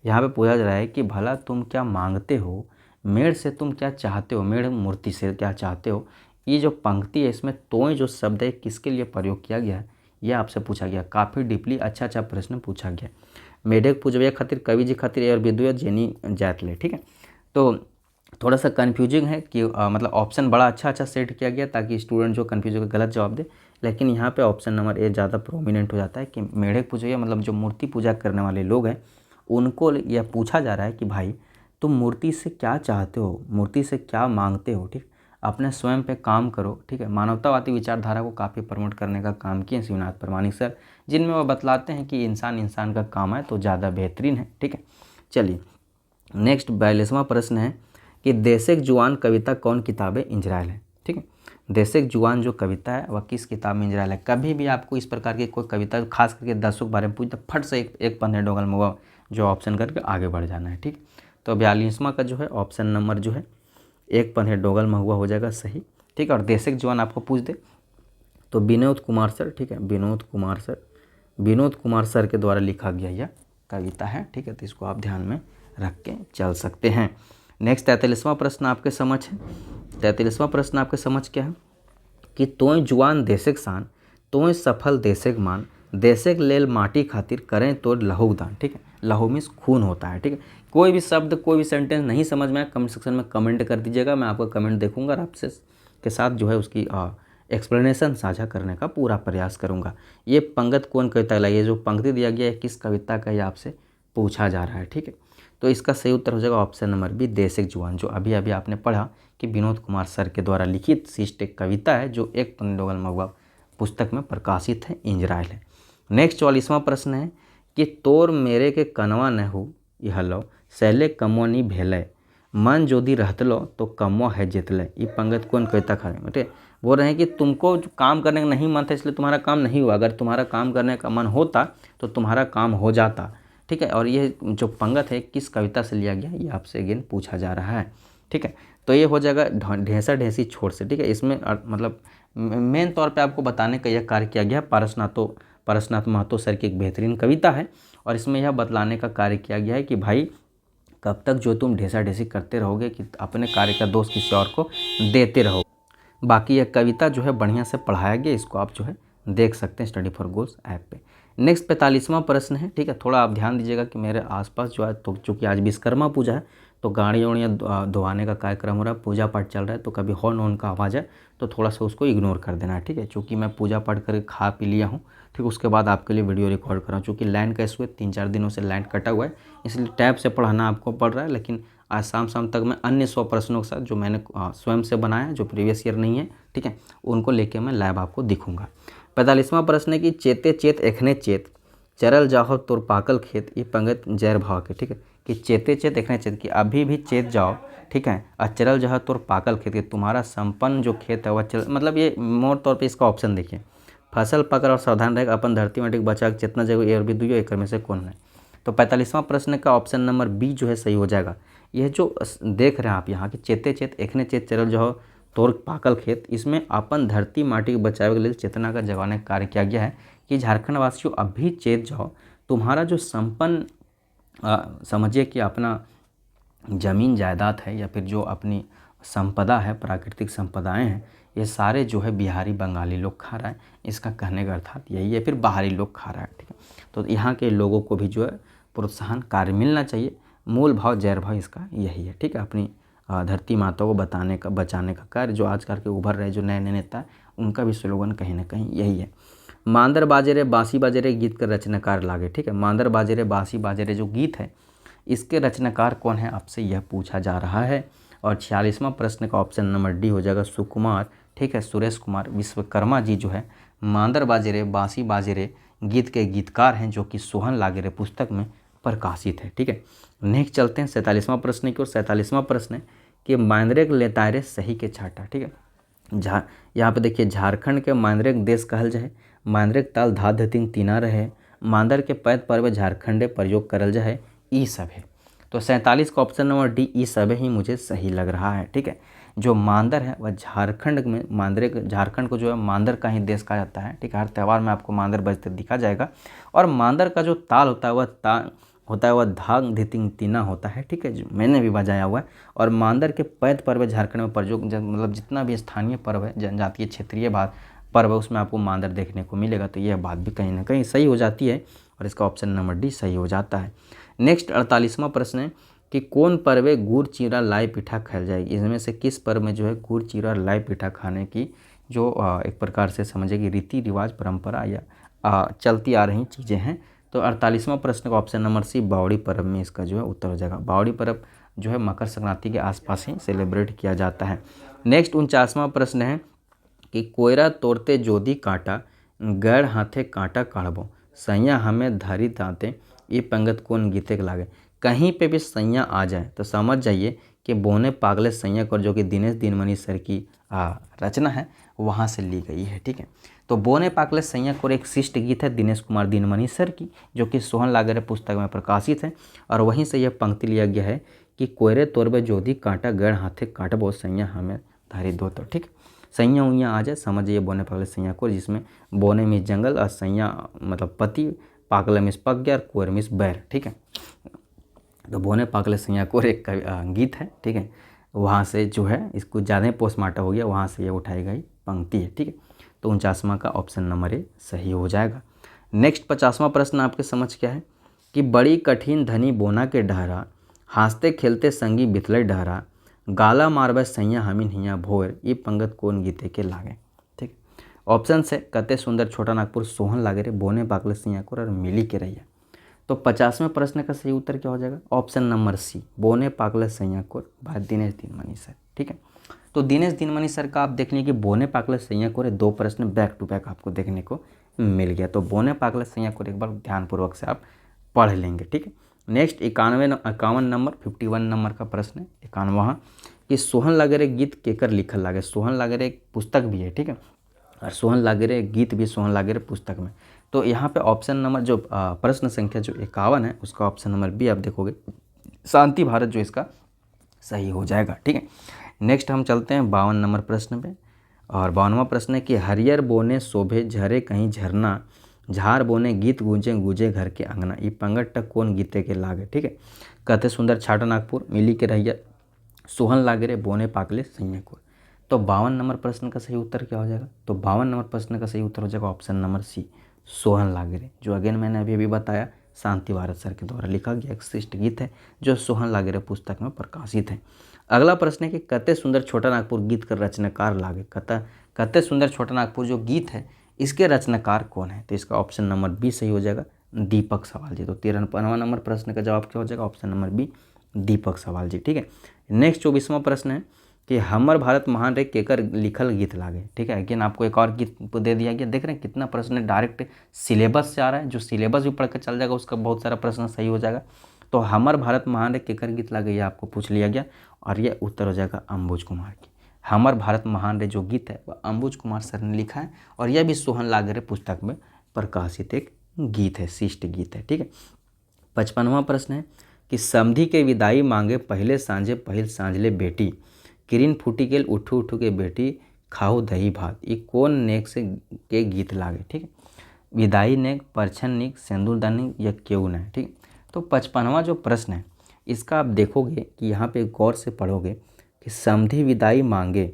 यहाँ पे पूछा जा रहा है कि भला तुम क्या मांगते हो, मेड़ से तुम क्या चाहते हो, मेड़ मूर्ति से क्या चाहते हो। ये जो पंक्ति है इसमें तोय जो शब्द है किसके लिए प्रयोग किया गया है, यह आपसे पूछा गया। काफ़ी डीपली अच्छा प्रश्न पूछा गया। मेढक पूजवे खातिर कवि जी खातिर और विद्वया जेनी जातले, ठीक है। तो थोड़ा सा कन्फ्यूजिंग है कि मतलब ऑप्शन बड़ा अच्छा सेट किया गया ताकि स्टूडेंट जो कन्फ्यूज होकर गलत जवाब दे, लेकिन यहाँ पे ऑप्शन नंबर ए ज़्यादा प्रोमिनेंट हो जाता है कि मेढक पूजैया मतलब जो मूर्ति पूजा करने वाले लोग हैं उनको यह पूछा जा रहा है कि भाई तुम मूर्ति से क्या चाहते हो, मूर्ति से क्या मांगते हो, ठीक। अपने स्वयं पे काम करो, ठीक है। मानवतावादी विचारधारा को काफ़ी प्रमोट करने का काम किए शिवनाथ परमाणिक सर, जिनमें वह बतलाते हैं कि इंसान का काम है तो ज़्यादा बेहतरीन है, ठीक है। चलिए, नेक्स्ट 42वां प्रश्न है कि देशक जुआन कविता कौन किताब इंजरायल है, ठीक है। देशक जुआन जो कविता है वह किस किताब में इंजरायल है। कभी भी आपको इस प्रकार की कोई कविता खास करके दसों के बारे में पूछता फट से एक पंद्रह डोगल में वो जो ऑप्शन करके आगे बढ़ जाना है, ठीक। तो 42वां का जो है ऑप्शन नंबर जो है एक पंद्रह डोगल में हुआ हो जाएगा सही, ठीक है। और देशक जुआन आपको पूछ दे तो विनोद कुमार सर, ठीक है, विनोद कुमार सर के द्वारा लिखा गया यह कविता है, ठीक है। तो इसको आप ध्यान में रख के चल सकते हैं। नेक्स्ट 43वां प्रश्न आपके समझ है। 43वां प्रश्न आपके समझ क्या है कि तोय जुआन देशक शान, तोय सफल देशक मान, देशक लेल माटी खातिर करें तो लहू दान, ठीक है। लहू मीन्स खून होता है, ठीक है। कोई भी शब्द कोई भी सेंटेंस नहीं समझ में आए कमेंट सेक्शन में कमेंट कर दीजिएगा, मैं आपका कमेंट देखूंगा और आपसे के साथ जो है उसकी एक्सप्लेनेशन साझा करने का पूरा प्रयास करूंगा। ये पंगत कौन कविता लाई, ये जो पंक्ति दिया गया है किस कविता का ये आपसे पूछा जा रहा है, ठीक है। तो इसका सही उत्तर हो जाएगा ऑप्शन नंबर बी देशक जुआन, जो अभी अभी आपने पढ़ा कि विनोद कुमार सर के द्वारा लिखित शिष्ट एक कविता है जो एक पंडोगल मगवा पुस्तक में प्रकाशित है, इंजरायल है। नेक्स्ट 44वां प्रश्न है कि तोर मेरे के कनवा न हो यह लो, सैले कमो नहीं भेले, मन जोदी रहतलो तो कमो है जितले, ये पंगत कौन कविता खा रहे, ठीक है। बोल रहे हैं कि तुमको काम करने का नहीं मन था इसलिए तुम्हारा काम नहीं हुआ, अगर तुम्हारा काम करने का मन होता तो तुम्हारा काम हो जाता, ठीक है। और ये जो पंगत है किस कविता से लिया गया ये आपसे अगेन पूछा जा रहा है, ठीक है। तो ये हो जाएगा ढेंसा ढेंसी छोड़ से, ठीक है। इसमें मतलब मेन तौर पे आपको बताने का यह कार्य किया गया। पारसनाथ महतो सर की एक बेहतरीन कविता है और इसमें यह बतलाने का कार्य किया गया है कि भाई कब तक जो तुम ढेसा ढेसी करते रहोगे कि अपने कार्य का दोष किसी और को देते रहो। बाकी यह कविता जो है बढ़िया से पढ़ाया गया, इसको आप जो है देख सकते हैं स्टडी फॉर गोल्स ऐप पे। नेक्स्ट 45वां प्रश्न है, ठीक है। थोड़ा आप ध्यान दीजिएगा कि मेरे आसपास जो है, तो चूँकि आज विश्वकर्मा पूजा है तो गाड़ियाँ वाड़ियाँ धोवाने का कार्यक्रम हो रहा है, पूजा पाठ चल रहा है, तो कभी हॉर्न वॉर्न का आवाज़ है तो थोड़ा सा उसको इग्नोर कर देना है, ठीक है। चूँकि मैं पूजा पाठ करके खा पी लिया हूँ, ठीक, उसके बाद आपके लिए वीडियो रिकॉर्ड कर रहा हूँ। चूँकि लाइन का इशू है, 3-4 दिनों से लाइन कटा हुआ है, इसलिए टैब से पढ़ाना आपको पड़ रहा है। लेकिन आज शाम तक मैं अन्य 100 प्रश्नों के साथ जो मैंने स्वयं से बनाया, जो प्रीवियस ईयर नहीं है, ठीक है, उनको लेके मैं लाइव आपको दिखूंगा। 45वां प्रश्न है कि चेते चेत एखने चेत चरल जाहो तोर पाकल खेत, ये पंगत जैर भाव के, ठीक है, कि चेते चेत एखने चेत कि अभी भी चेत जाओ, ठीक है, और चरल जाहो तोर पाकल खेत, कि तुम्हारा संपन्न जो खेत है वह चल, मतलब ये मोर तौर पे इसका ऑप्शन देखिए, फसल पकड़ और सावधान रहेगा अपन धरती माटी बचा के चेतना जगह ये और भी दुइयो एकर में से कौन है। तो 45वां प्रश्न का ऑप्शन नंबर बी जो है सही हो जाएगा। यह जो देख रहे हैं आप यहाँ कि चेते चेत एखने चेत चरल जाहो तोर पाकल खेत, इसमें अपन धरती माटी के बचावे के लिए चेतना का जगाने का कार्य किया गया है कि झारखंड वासियों अभी चेत जाओ, तुम्हारा जो संपन्न समझिए कि अपना ज़मीन जायदाद है या फिर जो अपनी संपदा है, प्राकृतिक संपदाएं हैं, ये सारे जो है बिहारी बंगाली लोग खा रहा है। इसका कहने का अर्थात यही है, फिर बाहरी लोग खा रहा है, ठीक है। तो यहाँ के लोगों को भी जो है प्रोत्साहन कार्य मिलना चाहिए। मूल भाव जैर भाव इसका यही है, ठीक है। अपनी धरती माता को बचाने का कार्य जो आजकल के उभर रहे जो नए नए नेता है, उनका भी स्लोगन कहीं ना कहीं यही है। मांदर बाजे रे बांसी बाजे रे गीत का रचनाकार लागे, ठीक है। मांदर बाजे रे बांसी बाजे रे जो गीत है, इसके रचनाकार कौन है, आपसे यह पूछा जा रहा है। और 46वां प्रश्न का ऑप्शन नंबर डी हो जाएगा सुकुमार, ठीक है, सुरेश कुमार विश्वकर्मा जी जो है मांदर बाजे रे बांसी बाजे रे गीत के गीतकार हैं, जो कि सोहन लागे रे पुस्तक में प्रकाशित है, ठीक है। नेक्स्ट चलते हैं 47वां प्रश्न की ओर। 47वां प्रश्न है कि मांदरेक लेतायरे सही के छाटा, ठीक है। यहाँ पे देखिए झारखंड के मांदरेक देश कहल जाए, मांदरेक ताल धा धतिंग तीना रहे, मांदर के पैद पर्व झारखंडे प्रयोग करल जाए, ई सब है। तो 47 का ऑप्शन नंबर डी ई सब ही मुझे सही लग रहा है, ठीक है। जो मांदर है वह झारखंड में झारखंड को जो है मांदर का ही देश कहा जाता है, ठीक है। हर त्यौहार में आपको मांदर बजते दिखा जाएगा। और मांदर का जो ताल होता है वह धांग धितिंग तीना होता है, ठीक है, जो मैंने भी बजाया हुआ है। और मांदर के पैद पर्व झारखंड में प्रयोग, मतलब जितना भी स्थानीय पर्व है, जनजातीय क्षेत्रीय पर्व है, उसमें आपको मांदर देखने को मिलेगा। तो यह बात भी कहीं ना कहीं सही हो जाती है और इसका ऑप्शन नंबर डी सही हो जाता है। नेक्स्ट 48वां प्रश्न है कि कौन पर्वे गुड़ चीरा लाई पिठा खाया जाएगी, इसमें से किस पर्व में जो है गुड़ चीरा लाई पिठा खाने की जो एक प्रकार से समझे कि रीति रिवाज परंपरा या चलती आ रही चीज़ें हैं। तो 48वां प्रश्न का ऑप्शन नंबर सी बावड़ी पर्व में इसका जो है उत्तर हो जाएगा। बावड़ी पर्व जो है मकर संक्रांति के आसपास ही सेलिब्रेट किया जाता है। नेक्स्ट 49वां प्रश्न है कि कोयरा तोड़ते जोधी कांटा गैर हाथे कांटा काढ़बो, सैया हमें धारी दांते, ये पंगत कौन गीते के लागे। कहीं पे भी सैया आ जाए तो समझ जाइए कि बोने पागले सैया को, जो कि दिनेश दिनमणि सर की रचना है, वहाँ से ली गई है, ठीक है। तो बोने पागले सैया को एक शिष्ट गीत है दिनेश कुमार दिनमणि सर की, जो कि सोहन लागे पुस्तक में प्रकाशित है। और वहीं से यह पंक्ति लिया गया है कि कोयरे तोरबे जोधी कांटा गैर हाथे काटबो, सैया हमें धारी दो, तो ठीक। सैया उइया आ जाए समझिए बोने पागले सैया को, जिसमें बोने में जंगल और सैया मतलब पति, पागले मिस पक गया और कोयर मिस बैर, ठीक है। तो बोने पागले सैया को एक गीत है, ठीक है, वहाँ से जो है इसको ज़्यादा पोस्टमार्टम हो गया, वहाँ से ये उठाई गई पंक्ति है, ठीक है। तो 49वां का ऑप्शन नंबर ए सही हो जाएगा। नेक्स्ट 50वां प्रश्न आपके समझ क्या है कि बड़ी कठिन धनी बोना के डहरा, हंसते खेलते संगी बितले डहरा, गाला मारबे सैया हमीन हिया भोर, ये पंगत कौन गीते के लागे, ठीक। ऑप्शन से कते सुंदर छोटा नागपुर सोहन लागे रे बोने पागले सैया को और मिली के रहिया। तो 50वें प्रश्न का सही उत्तर क्या हो जाएगा, ऑप्शन नंबर सी बोने पागले सैया को भाई दिनेश दिनमणि सर, ठीक है। तो दिनेश दिनमणि सर का आप देख लीजिए कि बोने पागले सैया को 2 प्रश्न बैक टू बैक आपको देखने को मिल गया। तो बोने पागले सैया को एक बार ध्यानपूर्वक से आप पढ़ लेंगे, ठीक है। नेक्स्ट 51 नंबर 51 नंबर का प्रश्न है 51वां कि सोहन लागे रे गीत केकर लिखल लागे। सोहन लागे रे एक पुस्तक भी है, ठीक है, और सोहन लागे रे गीत भी सोहन लागे रे पुस्तक में। तो यहाँ पे ऑप्शन नंबर जो प्रश्न संख्या जो 51 है, उसका ऑप्शन नंबर बी आप देखोगे शांति भारत जो इसका सही हो जाएगा, ठीक है। नेक्स्ट हम चलते हैं 52 नंबर प्रश्न पे। और 52वां प्रश्न है कि हरियर बोने शोभे झरे कहीं झरना, झार बोने गीत गूंजे गूंजे घर के अंगना, ये पंगट टक कौन गीते के लागे। ठीक है, कहते सुंदर छाटा नागपुर, मिली के रहिया सोहन लागे रे, बोने पाकले सैया को। तो 52 नंबर प्रश्न का सही उत्तर क्या हो जाएगा? तो 52 नंबर प्रश्न का सही उत्तर हो जाएगा ऑप्शन नंबर सी, सोहन लागे रे, जो अगेन मैंने अभी बताया शांति भारत सर के द्वारा लिखा गया एक श्रेष्ठ गीत है जो सोहन लागे रे पुस्तक में प्रकाशित है। अगला प्रश्न है कि कते सुंदर छोटा नागपुर गीत का रचनाकार लागे। कते सुंदर छोटा नागपुर जो गीत है इसके रचनाकार कौन है? तो इसका ऑप्शन नंबर बी सही हो जाएगा, दीपक सवाल जी। तो 53वां नंबर प्रश्न का जवाब क्या हो जाएगा? ऑप्शन नंबर बी, दीपक सवाल जी। ठीक है, नेक्स्ट 24वां प्रश्न है कि हमर भारत महान रे केकर लिखल गीत लागे। ठीक है, अगेन आपको एक और गीत दे दिया गया। देख रहे हैं कितना प्रश्न डायरेक्ट सिलेबस से आ रहा है, जो सिलेबस भी पढ़ कर चल जाएगा उसका बहुत सारा प्रश्न सही हो जाएगा। तो हमर भारत महान रे केकर गीत लागे ये आपको पूछ लिया गया और ये उत्तर हो जाएगा अंबुज कुमार की। हमर भारत महान रे जो गीत है वह अंबुज कुमार सर ने लिखा है और यह भी सोहन लागे रे पुस्तक में प्रकाशित एक गीत है, शिष्ट गीत है। ठीक है, 55वां प्रश्न है कि समधी के विदाई मांगे पहले सांझे पहिल सांझले बेटी, किरिन फूटी गेल उठू उठू के बेटी, खाओ दही भात, ये कौन नेक से के गीत लागे। ठीक है, विदाई नेक, परछन नेक, सिंदूरदान नेक या क्यों न। ठीक, तो 55वां जो प्रश्न है इसका आप देखोगे कि यहाँ पे गौर से पढ़ोगे कि समधी विदाई मांगे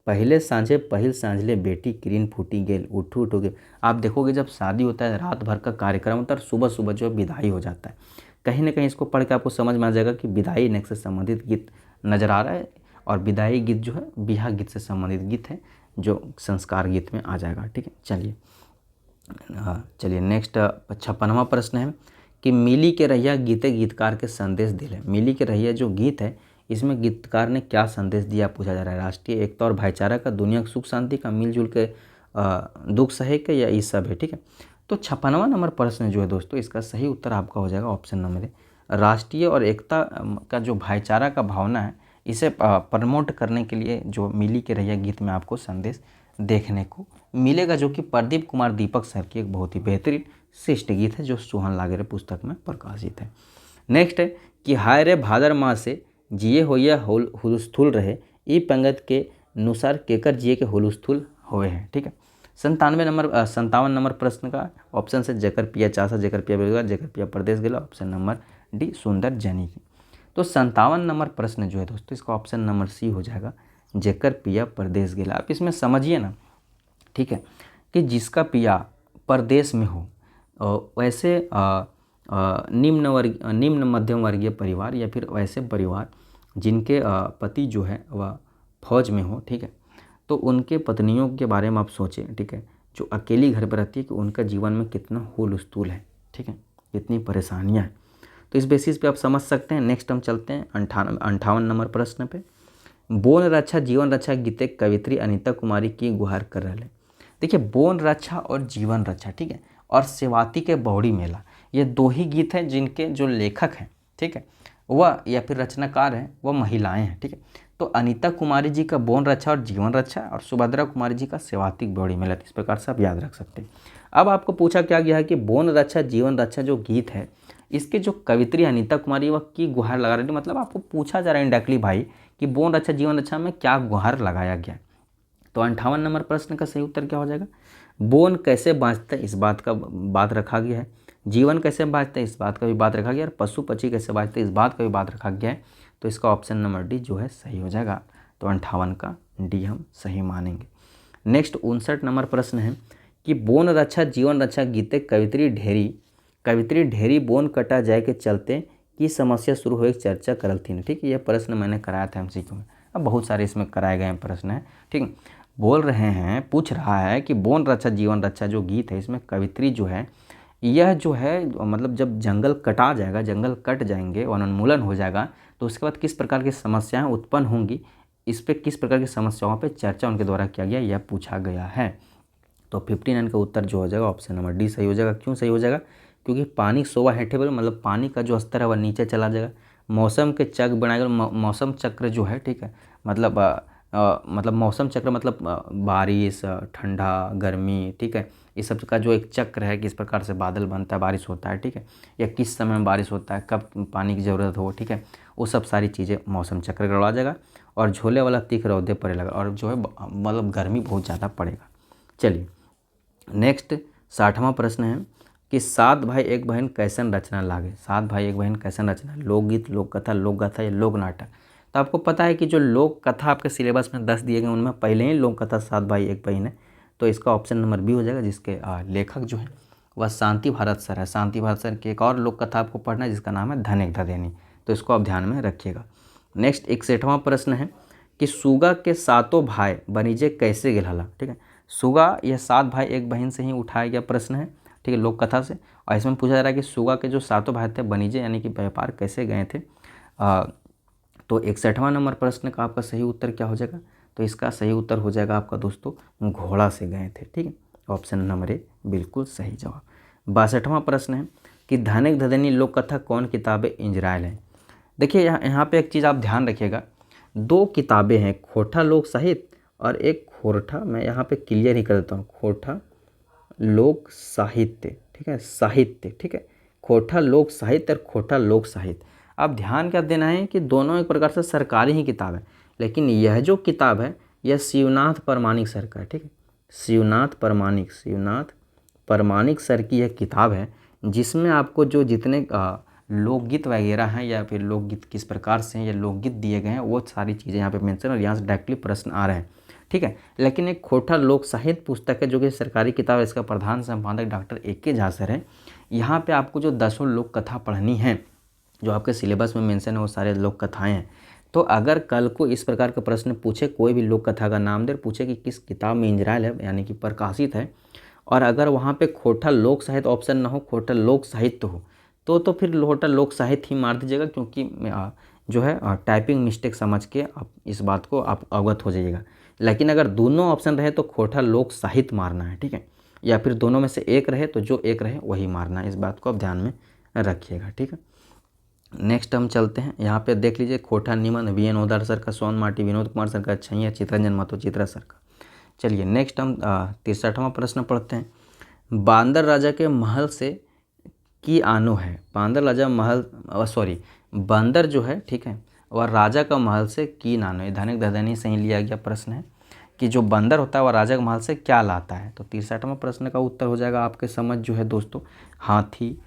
पहले सांझे पहिल सांझले बेटी, किरिन फूटी गेल उठू उठू के। आप देखोगे जब शादी होता है रात भर का कार्यक्रम होता है और सुबह सुबह जो है विदाई हो जाता है। कहीं ना कहीं इसको पढ़ के आपको समझ में आ जाएगा कि विदाई नेक से संबंधित गीत नज़र आ रहा है और विदाई गीत जो है बियाह गीत से संबंधित गीत है जो संस्कार गीत में आ जाएगा। ठीक है, चलिए नेक्स्ट 56वां प्रश्न है कि मिली के रहिया गीते गीतकार के संदेश दिले। मिली के रहिया जो गीत है इसमें गीतकार ने क्या संदेश दिया पूछा जा रहा है। राष्ट्रीय एकता और भाईचारा का, दुनिया की सुख शांति का, मिलजुल के दुख सहे के, या ये सब है। ठीक है, तो 56वां नंबर प्रश्न जो है दोस्तों इसका सही उत्तर आपका हो जाएगा ऑप्शन नंबर ए, राष्ट्रीय और एकता का जो भाईचारा का भावना है इसे प्रमोट करने के लिए जो मिली के रहिया गीत में आपको संदेश देखने को मिलेगा, जो कि प्रदीप कुमार दीपक सर की एक बहुत ही बेहतरीन शिष्ट गीत है जो सोहन लागे रे पुस्तक में प्रकाशित है। नेक्स्ट है कि हाय रे भादर माह से जिये होइया हुलस्थुल रहे, ई पंगत के नुसार केकर जिये के हुलस्थुल हुए हैं। ठीक है, 57 नंबर प्रश्न का ऑप्शन से जेकर पिया चासा, जेकर पिया बेरोजगार, जेकर पिया प्रदेश गेला, ऑप्शन नंबर डी सुंदर जनी की। तो 57 नंबर प्रश्न जो है दोस्तों इसका ऑप्शन नंबर सी हो जाएगा, जेकर पिया प्रदेश गेला। आप इसमें समझिए ना, ठीक है, कि जिसका पिया प्रदेश में हो वैसे निम्न मध्यम वर्गीय परिवार या फिर वैसे परिवार जिनके पति जो है वह फौज में हो। ठीक है, तो उनके पत्नियों के बारे में आप सोचें। ठीक है, जो अकेली घर पर रहती है कि उनका जीवन में कितना हुल-स्थूल है। ठीक है, कितनी परेशानियां हैं, तो इस बेसिस पे आप समझ सकते हैं। नेक्स्ट हम चलते हैं 58 नंबर प्रश्न पे। बोन रक्षा जीवन रक्षा गीते कवित्री अनीता कुमारी की गुहार कर रहे। देखिए, बोन रक्षा और जीवन रक्षा, ठीक है, और सेवाती के बौड़ी मेला, ये दो ही गीत हैं जिनके जो लेखक हैं, ठीक है, वह या फिर रचनाकार हैं वह महिलाएं हैं। ठीक है, तो अनीता कुमारी जी का बोन रक्षा और जीवन रक्षा और सुभद्रा कुमारी जी का सेवाती बौड़ी मेला, इस प्रकार से आप याद रख सकते हैं। अब आपको पूछा क्या गया है कि बोन रक्षा जीवन रक्षा जो गीत है इसके जो कवित्री अनीता कुमारी वह की गुहार लगा रही थी। मतलब आपको पूछा जा रहा है इंडायरेक्टली भाई कि बोन रक्षा जीवन रक्षा में क्या गुहार लगाया गया। तो 58 नंबर प्रश्न का सही उत्तर क्या हो जाएगा? बोन कैसे बाँचता है इस बात का बात रखा गया है, जीवन कैसे बाँचता है इस बात का भी बात रखा गया है, और पशु पक्षी कैसे बाँचते हैं इस बात का भी बात रखा गया है। तो इसका ऑप्शन नंबर डी जो है सही हो जाएगा। तो 58 का डी हम सही मानेंगे। नेक्स्ट 59 नंबर प्रश्न है कि बोन रक्षा जीवन रक्षा गीते कवित्री ढेरी बोन कटा जाए के चलते की समस्या शुरू हुई चर्चा करल थी। ठीक है, यह प्रश्न मैंने कराया था एमसीक्यू में। अब बहुत सारे इसमें कराए गए प्रश्न हैं। ठीक है, बोल रहे हैं, पूछ रहा है कि बोन रक्षा जीवन रक्षा जो गीत है इसमें कवित्री जो है यह जो है मतलब जब जंगल कटा जाएगा, जंगल कट जाएंगे, वनोन्मूलन हो जाएगा, तो उसके बाद किस प्रकार की समस्याएं उत्पन्न होंगी, इस पर किस प्रकार की समस्याओं पे चर्चा उनके द्वारा किया गया यह पूछा गया है। तो 59 का उत्तर जो हो जाएगा ऑप्शन नंबर डी सही हो जाएगा। क्यों सही हो जाएगा? क्योंकि पानी सोवा हेठेबल मतलब पानी का जो स्तर है वह नीचे चला जाएगा। मौसम के चक्र बनाएगा, मौसम चक्र जो है, ठीक है, मतलब मतलब मौसम चक्र मतलब बारिश, ठंडा, गर्मी, ठीक है, इस सब का जो एक चक्र है, किस प्रकार से बादल बनता है, बारिश होता है, ठीक है, या किस समय में बारिश होता है, कब पानी की ज़रूरत हो, ठीक है, वो सब सारी चीज़ें मौसम चक्र गड़बड़ा जाएगा और झोले वाला तीख रौदे पड़े लगा और जो है मतलब गर्मी बहुत ज़्यादा पड़ेगा। चलिए नेक्स्ट 60वां प्रश्न है कि 7 भाई एक बहन कैसन रचना लागे। 7 भाई एक बहन कैसन रचना, लोकगीत, लोक कथा, लोक गाथा या लोक नाटक। तो आपको पता है कि जो लोक कथा आपके सिलेबस में 10 दिए गए उनमें पहले ही लोक कथा 7 भाई एक बहन है, तो इसका ऑप्शन नंबर बी हो जाएगा, जिसके लेखक जो है वह शांति भारत सर है। शांति भारत सर की एक और लोक कथा आपको पढ़ना है जिसका नाम है धनिक धदेनी, तो इसको आप ध्यान में रखिएगा। नेक्स्ट 61वां प्रश्न है कि सुगा के सातों भाई बनीजे कैसे गिलहला। ठीक है, सुगा यह 7 भाई एक बहन से ही उठाया गया प्रश्न है, ठीक है, लोक कथा से। और इसमें पूछा जा रहा है कि सुगा के जो सातों भाई थे बनीजे यानी कि व्यापार कैसे गए थे। तो 61वां नंबर प्रश्न का आपका सही उत्तर क्या हो जाएगा, तो इसका सही उत्तर हो जाएगा आपका दोस्तों घोड़ा से गए थे। ठीक है, ऑप्शन नंबर ए बिल्कुल सही जवाब। 62वां प्रश्न है कि धनिक धदनी लोक कथा कौन किताबें इंजरायल है। देखिए यहाँ पे एक चीज़ आप ध्यान रखिएगा, 2 किताबें हैं, खोटा लोक साहित्य और एक खोरठा, मैं यहाँ पे क्लियर ही कर देता हूँ, खोटा लोक साहित्य। ठीक है, साहित्य, ठीक है, खोटा लोक साहित्य और खोटा लोक साहित्य। अब ध्यान क्या देना है कि दोनों एक प्रकार से सरकारी ही किताब है, लेकिन यह जो किताब है यह शिवनाथ परमाणिक सर का है। ठीक है, शिवनाथ परमाणिक सर की यह किताब है, जिसमें आपको जो जितने लोकगीत वगैरह हैं या फिर लोकगीत किस प्रकार से हैं या लोकगीत दिए गए हैं वो सारी चीज़ें यहाँ पे मेंशन और यहाँ से डायरेक्टली प्रश्न आ रहे हैं। ठीक है, लेकिन एक खोटा लोक साहित्य पुस्तक है जो कि सरकारी किताब है, इसका प्रधान संपादक डॉक्टर ए.के. झा सर है। यहाँ पे आपको जो 10 लोक कथा पढ़नी है जो आपके सिलेबस में मेंशन है वो सारे लोक कथाएँ हैं। तो अगर कल को इस प्रकार का प्रश्न पूछे, कोई भी लोक कथा का नाम दे, पूछे कि किस किताब में इंजरायल है यानी कि प्रकाशित है, और अगर वहाँ पे खोटा लोक साहित्य ऑप्शन ना हो, खोटा लोक साहित्य हो, तो फिर खोटा लोक साहित्य ही मार दीजिएगा, क्योंकि जो है टाइपिंग मिस्टेक समझ के आप इस बात को आप अवगत हो जाइएगा। लेकिन अगर दोनों ऑप्शन रहे तो खोटा लोक साहित्य मारना है। ठीक है, या फिर दोनों में से एक रहे तो जो एक रहे वही मारना है, इस बात को आप ध्यान में रखिएगा। ठीक है, नेक्स्ट हम चलते हैं, यहाँ पे देख लीजिए खोटा निबंध वी.एन. ओदार सर का, सोन माटी विनोद कुमार सर का, छैया चित्रंजन महतो चित्रा सर का। चलिए नेक्स्ट हम 63वां प्रश्न पढ़ते हैं। बांदर राजा के महल से की आनो है। बांदर राजा महल बंदर जो है, ठीक है, वह राजा का महल से की नानो, ये धनिक धदनी से ही लिया गया प्रश्न है कि जो बंदर होता है वह राजा के महल से क्या लाता है। तो 63वां प्रश्न का उत्तर हो जाएगा आपके समझ जो है दोस्तों, हाथी,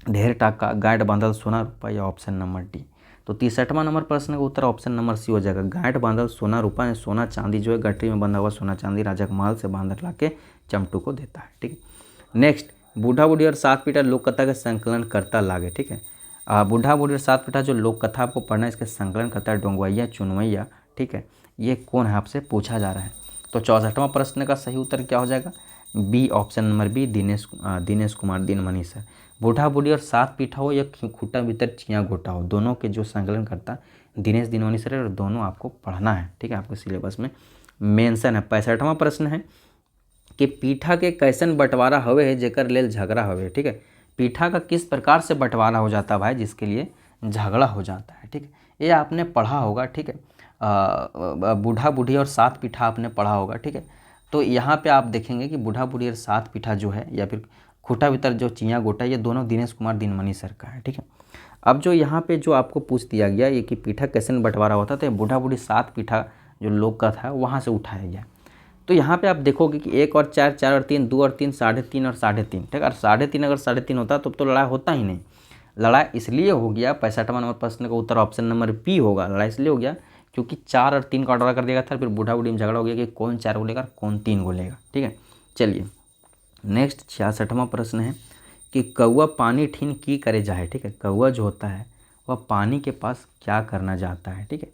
ढेर टाका, गांठ बांधल सोना रूपा या ऑप्शन नंबर डी। तो 63वां नंबर प्रश्न का उत्तर ऑप्शन नंबर सी हो जाएगा, गांठ बांधल सोना रूपा या सोना चांदी जो है गठरी में बंधा हुआ सोना चांदी राजा के महल से बांदर ला के चमटू को देता है। ठीक है, नेक्स्ट बूढ़ा बूढ़ी और 7 पीठा लोक कथा का संकलन करता लागे। ठीक है, बूढ़ा बूढ़ी और 7 पीठा जो लोक कथा आपको पढ़ना है इसके संकलन करता है डोंगवैया चुनवैया। ठीक है, ये कौन है आपसे पूछा जा रहा है। तो 64वां प्रश्न का सही उत्तर क्या हो जाएगा, B option number B, Dinesh Kumar Dinmani sir. बूढ़ा बूढ़ी और 7 पीठा हो या खूटा भीतर चियाँ गोटा हो, दोनों के जो संकलन करता दिनेश दिनमणि सर है और दोनों आपको पढ़ना है। ठीक है, आपके सिलेबस में मेंशन है। 65वां प्रश्न है कि पीठा के कैसन बंटवारा हवे है जेकर लेल झगड़ा हवे। ठीक है, पीठा का किस प्रकार से बंटवारा हो जाता है भाई जिसके लिए झगड़ा हो जाता है। ठीक है, ये आपने पढ़ा होगा। ठीक है, बूढ़ा बूढ़ी और 7 पीठा आपने पढ़ा होगा। ठीक है, तो यहाँ पे आप देखेंगे कि बूढ़ा बूढ़ी और 7 पीठा जो है या फिर खूटा भीतर जो चियाँ गोटा, ये दोनों दिनेश कुमार दिनमणि सर का है। ठीक है, अब जो यहाँ पे जो आपको पूछ दिया गया ये कि पीठा कैसे बंटवारा होता था, बूढ़ा बूढ़ी 7 पीठा जो लोक का था वहाँ से उठाया गया। तो यहाँ पे आप देखोगे कि 1 और 4, 4 और 3, 2 और 3, 3.5 और 3.5। ठीक है, और 3.5 अगर 3.5 होता तो लड़ाई होता ही नहीं। लड़ाई इसलिए हो गया, 65वां नंबर प्रश्न का उत्तर ऑप्शन नंबर बी होगा। लड़ाई इसलिए हो गया क्योंकि 4 और 3 का ऑर्डर कर दिया था, फिर बूढ़ा बूढ़ी में झगड़ा हो गया कि कौन 4 को लेगा कौन 3 को लेगा। ठीक है, चलिए नेक्स्ट 66वां प्रश्न है कि कौआ पानी ठीन की करे जाए। ठीक है, कौआ जो होता है वह पानी के पास क्या करना चाहता है। ठीक है,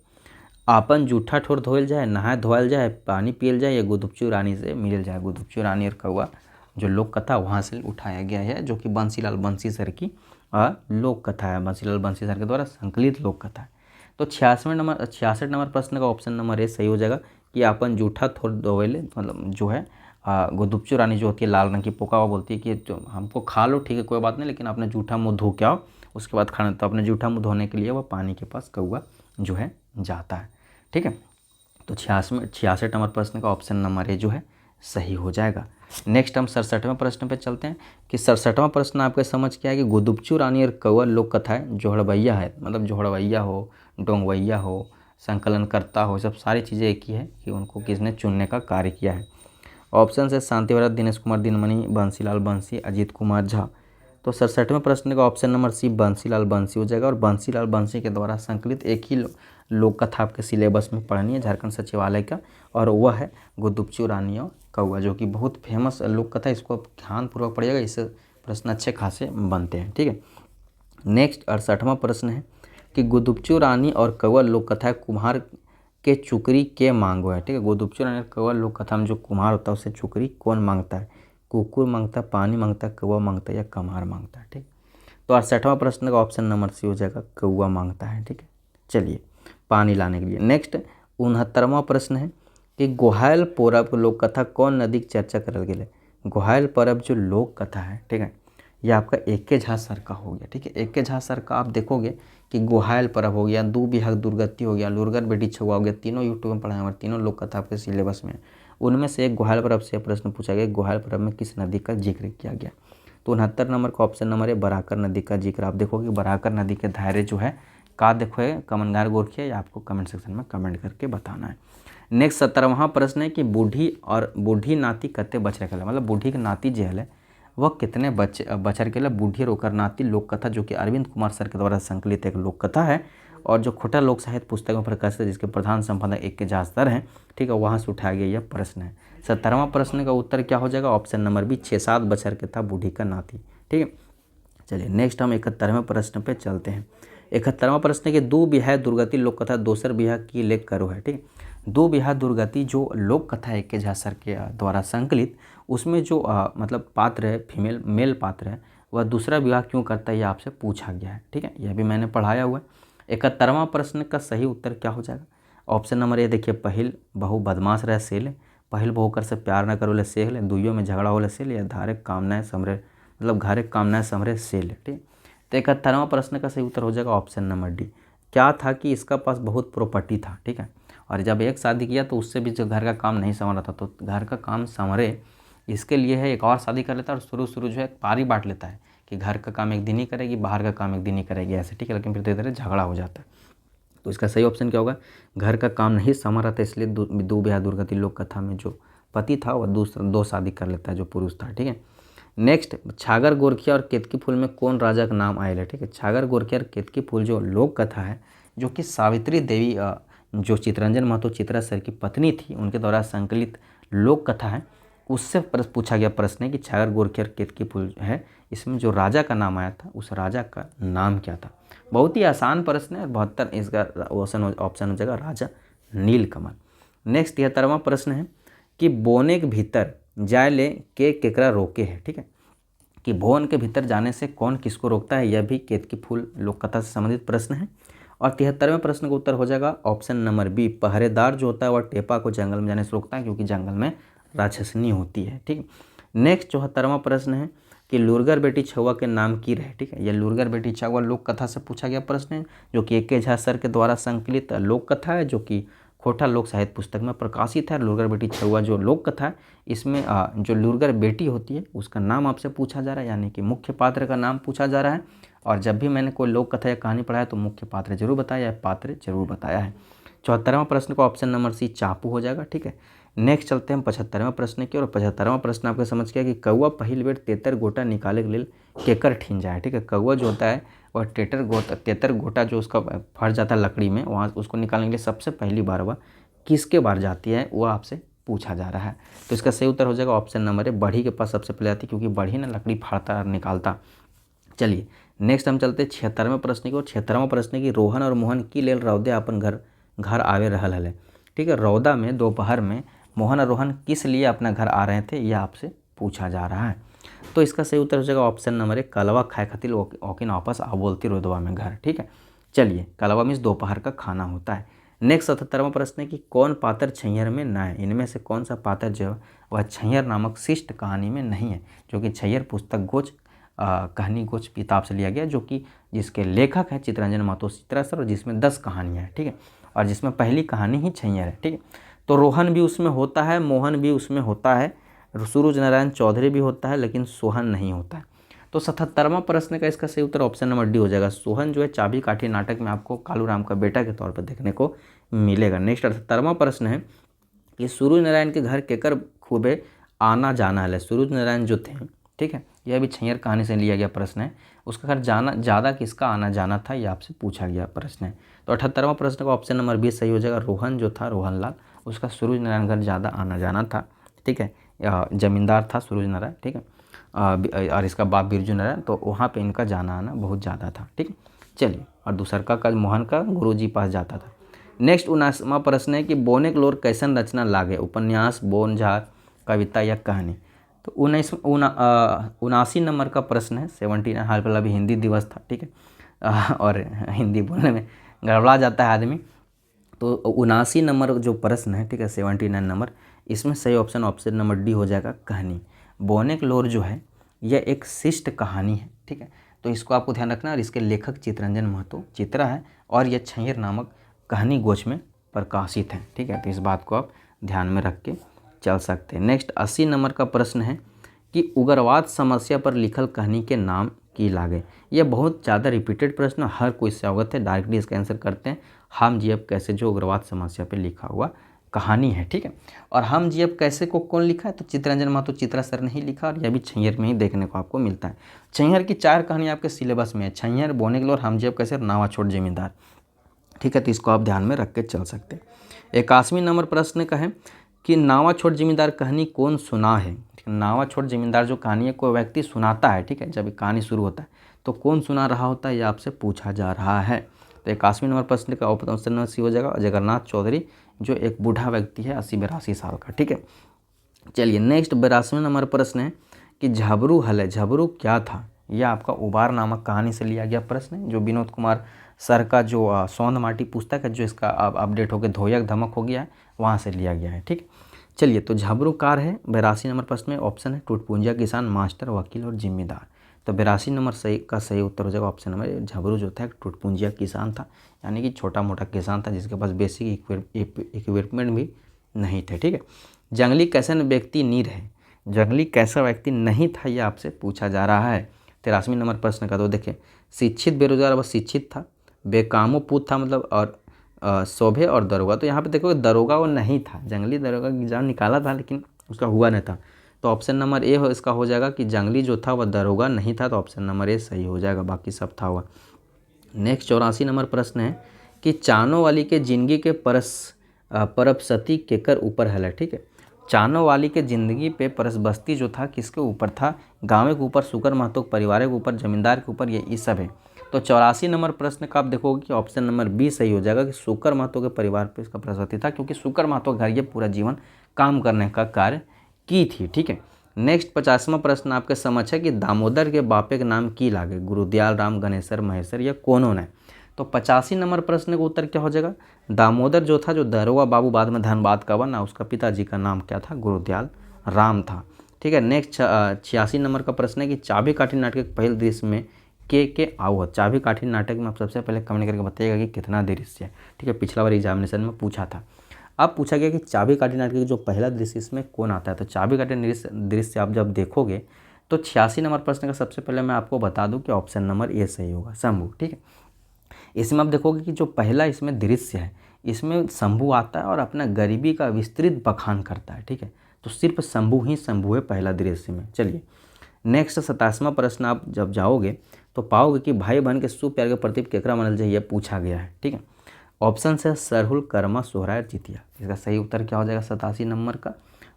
आपन जूठा ठोर धोयल जाए, नहाय धोयल जाए, पानी पियल जाए या गुदुपचू रानी से मिलल जाए। गुदुपचू रानी और कौआ जो लोक कथा वहाँ से उठाया गया है, जो कि बंसीलाल बंसी सर की लोक कथा है, बंसीलाल बंसी सर के द्वारा संकलित लोक कथा है। तो 66 नंबर प्रश्न का ऑप्शन नंबर ए सही हो जाएगा कि आपन जूठा थोर धोवेले, मतलब जो है गुदुपचू रानी जो होती है लाल रंग की पोका, वो बोलती है कि जो हमको खा लो, ठीक है कोई बात नहीं, लेकिन अपने जूठा मुँह धो के आओ, उसके बाद खाना। तो अपने जूठा मुँह धोने के लिए वह पानी के पास कौआ जो है जाता है। ठीक है, तो 66 नंबर प्रश्न का ऑप्शन नंबर ए जो है सही हो जाएगा। नेक्स्ट हम 67वें प्रश्न पे चलते हैं कि 67वां प्रश्न आपके समझ क्या है कि गुदुबचू रानी और कौवा लोक कथा है। जोहड़वैया है, मतलब जोहड़वैया हो, डोंगवैया हो, संकलनकर्ता हो, सब सारी चीज़ें एक ही है कि उनको किसने चुनने का कार्य किया है। ऑप्शन है शांति व्रत, दिनेश कुमार दिनमणि, बंसीलाल बंसी, अजीत कुमार झा। तो 67वें प्रश्न का ऑप्शन नंबर सी बंसीलाल बंसी हो जाएगा। और बंसीलाल बंसी के द्वारा संकलित एक ही लोक कथा आपके सिलेबस में पढ़नी है झारखंड सचिवालय का, और वह है गुदुबचू रानी और कौवा, जो कि बहुत फेमस लोक कथा है। इसको ध्यानपूर्वक पढ़िएगा, इससे प्रश्न अच्छे खासे बनते हैं। ठीक है। नेक्स्ट 68वां प्रश्न है कि गुदुबचू रानी और कौवा लोक कथा कुम्हार के चुकरी के मांगो है। ठीक है। गुदुबचू रानी और कौवा लोक कथा में जो कुम्हार होता है उसे चुकरी कौन मांगता है? कुकुर मांगता है, पानी मांगता है, कौवा मांगता है या कम्हार मांगता है? ठीक। तो 68वां प्रश्न का ऑप्शन नंबर सी हो जाएगा, कौवा मांगता है। ठीक है। चलिए, पानी लाने के लिए। नेक्स्ट 69वां प्रश्न है कि गोहायल परब लोक कथा कौन नदी की चर्चा करल गेल? गोहायल परब जो लोक कथा है, ठीक है, ये आपका एके झा सर का हो गया। ठीक है। एके झा सर का आप देखोगे कि गोहायल परब हो गया, दू बिहक दुर्गति हो गया, लुरगर बेटी छुआ हो गया, तीनों यूट्यूब में पढ़ाए हुए, तीनों लोक कथा आपके सिलेबस में। उनमें से एक गोहायल परब से प्रश्न पूछा गया, गोहायल परब में किस नदी का जिक्र किया गया? तो 69 नंबर का ऑप्शन नंबर है बराकर नदी का जिक्र। आप देखोगे बराकर नदी के धारे जो है का देखो है कमनगार गोरखिया, या आपको कमेंट सेक्शन में कमेंट करके बताना है। नेक्स्ट 17वां प्रश्न है कि बूढ़ी और बूढ़ी नाती कते बचर के, मतलब बूढ़ी के नाती जो है वह कितने बचर के? बूढ़ी और ओकर नाती लोक कथा, जो कि अरविंद कुमार सर के द्वारा संकलित एक लोक कथा है और जो खोटा लोक साहित्य पुस्तक में प्रकाशित है, जिसके प्रधान संपादक एके झा सर हैं। ठीक है। वहाँ से उठाया गया यह प्रश्न है। 17वां प्रश्न का उत्तर क्या हो जाएगा? ऑप्शन नंबर बी, 6-7 बचर के था बूढ़ी का नाती। ठीक है। चलिए नेक्स्ट हम 71वें प्रश्न पे चलते हैं। 71वां प्रश्न है कि दो बिहाय दुर्गति लोक कथा दोसर बिहा की लेख करो है। ठीक है। दो बिहा दुर्गति जो लोक कथा है एके झा सर के द्वारा संकलित, उसमें जो मतलब पात्र है, फीमेल मेल पात्र है, वह दूसरा विवाह क्यों करता है, यह आपसे पूछा गया है। ठीक है। यह भी मैंने पढ़ाया हुआ है। 71वां प्रश्न का सही उत्तर क्या हो जाएगा? ऑप्शन नंबर ए देखिए, पहिल बहू बदमाश रहे सेल, पहिल बहू कर से प्यार न करो ले सेल, दुइयों में झगड़ा हो ले सेल, या धारे कामनाएं समरे, मतलब घरे कामनाएं समरे सेल। ठीक। तो 71वां प्रश्न का सही उत्तर हो जाएगा ऑप्शन नंबर डी। क्या था कि इसका पास बहुत प्रॉपर्टी था। ठीक है। और जब एक शादी किया तो उससे भी जो घर का काम नहीं संभल रहा था, तो घर का काम संभरे इसके लिए है एक और शादी कर लेता है, और शुरू जो है पारी बांट लेता है कि घर का काम एक दिन ही करेगी, बाहर का काम एक दिन ही करेगी, ऐसे। ठीक है। लेकिन फिर धीरे धीरे झगड़ा हो जाता है। तो इसका सही ऑप्शन क्या होगा? घर का काम नहीं संभल रहा था, इसलिए दो बिहा दुर्गति लोक कथा में जो पति था वह दो शादी कर लेता है, जो पुरुष था। ठीक है। नेक्स्ट छागर गोरखिया और केतकी फूल में कौन राजा का नाम आयल है? ठीक है। छागर गोरखिया और केतकी फूल जो लोक कथा है, जो कि सावित्री देवी जो चितरंजन महतो चित्रा सर की पत्नी थी, उनके द्वारा संकलित लोक कथा है, उससे पूछा गया प्रश्न है कि छागर गोरखिया और केतकी फूल है, इसमें जो राजा का नाम आया था उस राजा का नाम क्या था? बहुत ही आसान प्रश्न है। 72 इसका ऑप्शन हो जाएगा राजा नीलकमल। नेक्स्ट 73वां प्रश्न है कि बोने के भीतर जाए ले के केकरा रोके है। ठीक है। कि भवन के भीतर जाने से कौन किसको रोकता है, यह भी केतकी फूल लोक कथा से संबंधित प्रश्न है। और 73वें प्रश्न का उत्तर हो जाएगा ऑप्शन नंबर बी, पहरेदार जो होता है वह टेपा को जंगल में जाने से रोकता है, क्योंकि जंगल में राक्षसनी होती है। ठीक। नेक्स्ट 74वां प्रश्न है कि लुरगर बेटी छुआ के नाम की रहे। ठीक है। यह लुरगर बेटी छुआ लोक कथा से पूछा गया प्रश्न है, जो कि एके झा सर के द्वारा संकलित लोक कथा है, जो कि खोटा लोक साहित्य पुस्तक में प्रकाशित है। लुरगर बेटी छुआ जो लोक कथा है, इसमें जो लुरगर बेटी होती है उसका नाम आपसे पूछा जा रहा है, यानी कि मुख्य पात्र का नाम पूछा जा रहा है। और जब भी मैंने कोई लोक कथा या कहानी पढ़ाया तो मुख्य पात्र जरूर बताया है, पात्र जरूर बताया है। 74वां प्रश्न का ऑप्शन नंबर सी चापू हो जाएगा। ठीक है। नेक्स्ट चलते हैं 75वें प्रश्न की और 75वां प्रश्न आपको समझ गया कि कौवा पहिल बेर तेतर गोटा निकाले के लिए केकर ठीन जाए। ठीक है। कौवा जो होता है वह तेतर गोटा जो उसका फट जाता है लकड़ी में, वहाँ उसको निकालने के लिए सबसे पहली बार वह किसके बार जाती है, वह आपसे पूछा जा रहा है। तो इसका सही उत्तर हो जाएगा ऑप्शन नंबर ए, बढ़ी के पास सबसे पहले आती है, क्योंकि बढ़ी ना लकड़ी फाड़ता और निकालता। चलिए नेक्स्ट हम चलते हैं 76वें प्रश्न की और 76वां प्रश्न की रोहन और मोहन की लेल रौदे अपन घर आवे रहल हले। ठीक है। रौदा में दोपहर में मोहन और रोहन किस लिए अपना घर आ रहे थे, यह आपसे पूछा जा रहा है। तो इसका सही उत्तर हो जाएगा ऑप्शन नंबर ए, कलवा खाए खातिर ओकिन वापस आ बोलती रोदवा में घर। ठीक है। चलिए, कलवा मीन्स दोपहर का खाना होता है। नेक्स्ट 77वां प्रश्न है कि कौन पात्र छैयर में न है? इनमें से कौन सा पात्र जो वह छैयर नामक शिष्ट कहानी में नहीं है, जो कि छैयर पुस्तक गोच कहानी गोच किताब से लिया गया, जो कि जिसके लेखक हैं चितरंजन महतो चित्रा सर, और जिसमें 10 कहानियाँ हैं। ठीक है। और जिसमें पहली कहानी ही छैंयर है। ठीक है, तो रोहन भी उसमें होता है, मोहन भी उसमें होता है, सूरज नारायण चौधरी भी होता है, लेकिन सोहन नहीं होता है। तो 77वां प्रश्न का इसका सही उत्तर ऑप्शन नंबर डी हो जाएगा। सोहन जो है चाबी काठी नाटक में आपको कालूराम का बेटा के तौर पर देखने को मिलेगा। नेक्स्ट 78वां प्रश्न है कि सूरज नारायण के घर केकर खूबे आना जाना है। सूरज नारायण जो थे, ठीक है, यह भी छैंयर कहानी से लिया गया प्रश्न है। उसका घर जाना ज़्यादा किसका आना जाना था, यह आपसे पूछा गया प्रश्न है। तो 78वां प्रश्न का ऑप्शन नंबर बी सही हो जाएगा। रोहन जो था, रोहन लाल, उसका सूरज नारायण घर ज़्यादा आना जाना था। ठीक है, जमींदार था सूरज नारायण। ठीक है, और इसका बाप बिरजू नारायण, तो वहाँ पे इनका जाना आना बहुत ज़्यादा था। ठीक है, चलिए, और दूसरा का मोहन का गुरुजी पास जाता था। नेक्स्ट 79वां प्रश्न है कि बोनेक लोर कैसन रचना लागे, उपन्यास, बोनझार, कविता या कहानी। तो 79 नंबर का प्रश्न है। 79 हाल फिलहाल अभी हिंदी दिवस था। ठीक है, और हिंदी बोलने में गड़बड़ा जाता है आदमी। तो 79 नंबर जो प्रश्न है, ठीक है, 79 नंबर, इसमें सही ऑप्शन नंबर डी हो जाएगा, कहानी। बोनेक लोर जो है यह एक शिष्ट कहानी है। ठीक है, तो इसको आपको ध्यान रखना। और इसके लेखक चितरंजन महतो चित्रा है, और यह छैंयर नामक कहानी गोच में प्रकाशित है। ठीक है, तो इस बात को आप ध्यान में रख के चल सकते हैं। नेक्स्ट 80 नंबर का प्रश्न है कि उग्रवाद समस्या पर लिखल कहानी के नाम की लागे। यह बहुत ज़्यादा रिपीटेड प्रश्न, हर कोई इससे अवगत है। डायरेक्टली इसका आंसर करते हैं। हम जियब कैसे जो उग्रवाद समस्या पर लिखा हुआ कहानी है। ठीक है, और हम जियब कैसे को कौन लिखा है, तो चितरंजन महतो चित्रा सर ने ही लिखा, और यह भी छैंयर में ही देखने को आपको मिलता है। छैंयर की 4 कहानी आपके सिलेबस में है, छैंयर, बोनेक लोर, हम जियब कैसे, नावा छोड़ जमींदार। ठीक है, तो इसको आप ध्यान में रख के चल सकते हैं। 81 नंबर प्रश्न का है कि नावा छोड़ जमींदार कहानी कौन सुना है। ठीक है, नावा छोड़ जमींदार जो कहानी है कोई व्यक्ति सुनाता है। ठीक है, जब कहानी शुरू होता है तो कौन सुना रहा होता है, यह आपसे पूछा जा रहा है। तो 81 नंबर प्रश्न का ऑप्शन नंबर सी हो जाएगा, जगन्नाथ चौधरी, जो एक बूढ़ा व्यक्ति है 80-82 साल का। ठीक है, चलिए, नेक्स्ट 82वें नंबर प्रश्न है कि झबरू हले, झबरू क्या था। यह आपका उबार नामक कहानी से लिया गया प्रश्न है, जो विनोद कुमार सर का जो सौंध माटी पुस्तक है, जो इसका अब अपडेट होकर धोयक धमक हो गया है, वहाँ से लिया गया है। ठीक, चलिए, तो झबरू कार है 82 नंबर प्रश्न में। ऑप्शन है टूटपूंजिया किसान, मास्टर, वकील और जिम्मेदार। तो 82 नंबर सही उत्तर हो जाएगा ऑप्शन नंबर। झबरू जो था एक टूटपूंजिया किसान था, यानी कि छोटा मोटा किसान था जिसके पास बेसिक इक्विपमेंट भी नहीं थे। ठीक है, जंगली कैसन व्यक्ति नीर है, जंगली कैसा व्यक्ति नहीं था, यह आपसे पूछा जा रहा है। 83 नंबर प्रश्न का तो देखिए, शिक्षित बेरोजगार व शिक्षित था, बेकामो पूत था, मतलब, और शोभे और दरोगा। तो यहाँ पे देखो दरोगा वो नहीं था, जंगली दरोगा की एग्जाम निकाला था लेकिन उसका हुआ नहीं था। तो ऑप्शन नंबर ए हो इसका हो जाएगा कि जंगली जो था वह दरोगा नहीं था, तो ऑप्शन नंबर ए सही हो जाएगा, बाकी सब था हुआ। नेक्स्ट 84 नंबर प्रश्न है कि चानो वाली के जिंदगी के परपसती केकर ऊपर हल है। ठीक है, चानो वाली के ज़िंदगी पे परसबस्ती जो था किसके ऊपर था, गाँव के ऊपर, सुकर महतो के परिवार के ऊपर, जमींदार के ऊपर, ये सब है। तो 84 नंबर प्रश्न का आप देखोगे कि ऑप्शन नंबर बी सही हो जाएगा कि सुकर महतो के परिवार पे इसका परसबस्ती था, क्योंकि सुकर महतो घर ये पूरा जीवन काम करने का कार्य की थी। ठीक है, नेक्स्ट 50वां प्रश्न आपके समझ है कि दामोदर के बापे के नाम की लागे, गुरुदयाल, राम, गणेशर, महेश्वर या कोनो ने। तो 85 नंबर प्रश्न का उत्तर क्या हो जाएगा, दामोदर जो था, जो दरोगा बाबू बाद में धनबाद का बना, उसका पिताजी का नाम क्या था, गुरुदयाल राम था। ठीक है, नेक्स्ट 86 नंबर का प्रश्न है कि चाबी काठी नाटक के पहले दृश्य में के आओ। चाबी काठी नाटक में आप सबसे पहले कमेंट करके बताइएगा कि कितना दृश्य है। ठीक है, पिछला बार एग्जामिनेशन में पूछा था। अब पूछा गया कि चाबी काठी नाटक का जो पहला दृश्य इसमें कौन आता है। तो चाबी काठी दृश्य आप जब देखोगे तो 86 नंबर प्रश्न का सबसे पहले मैं आपको बता दूं कि ऑप्शन नंबर ए सही होगा, शंभू। ठीक है, इसमें आप देखोगे कि जो पहला इसमें दृश्य है, इसमें शंभू आता है और अपना गरीबी का विस्तृत बखान करता है। ठीक है, तो सिर्फ शंभू ही शंभू है पहला दृश्य में। चलिए, नेक्स्ट 87वां प्रश्न आप जब जाओगे तो पाओगे कि भाई बहन के शुभ प्यार के प्रतीक केकरा मानल जाए, यह पूछा गया है। ठीक है, ऑप्शन से सरहुल, कर्मा, सोहराय, चितिया। इसका सही उत्तर क्या हो जाएगा 87 नंबर का,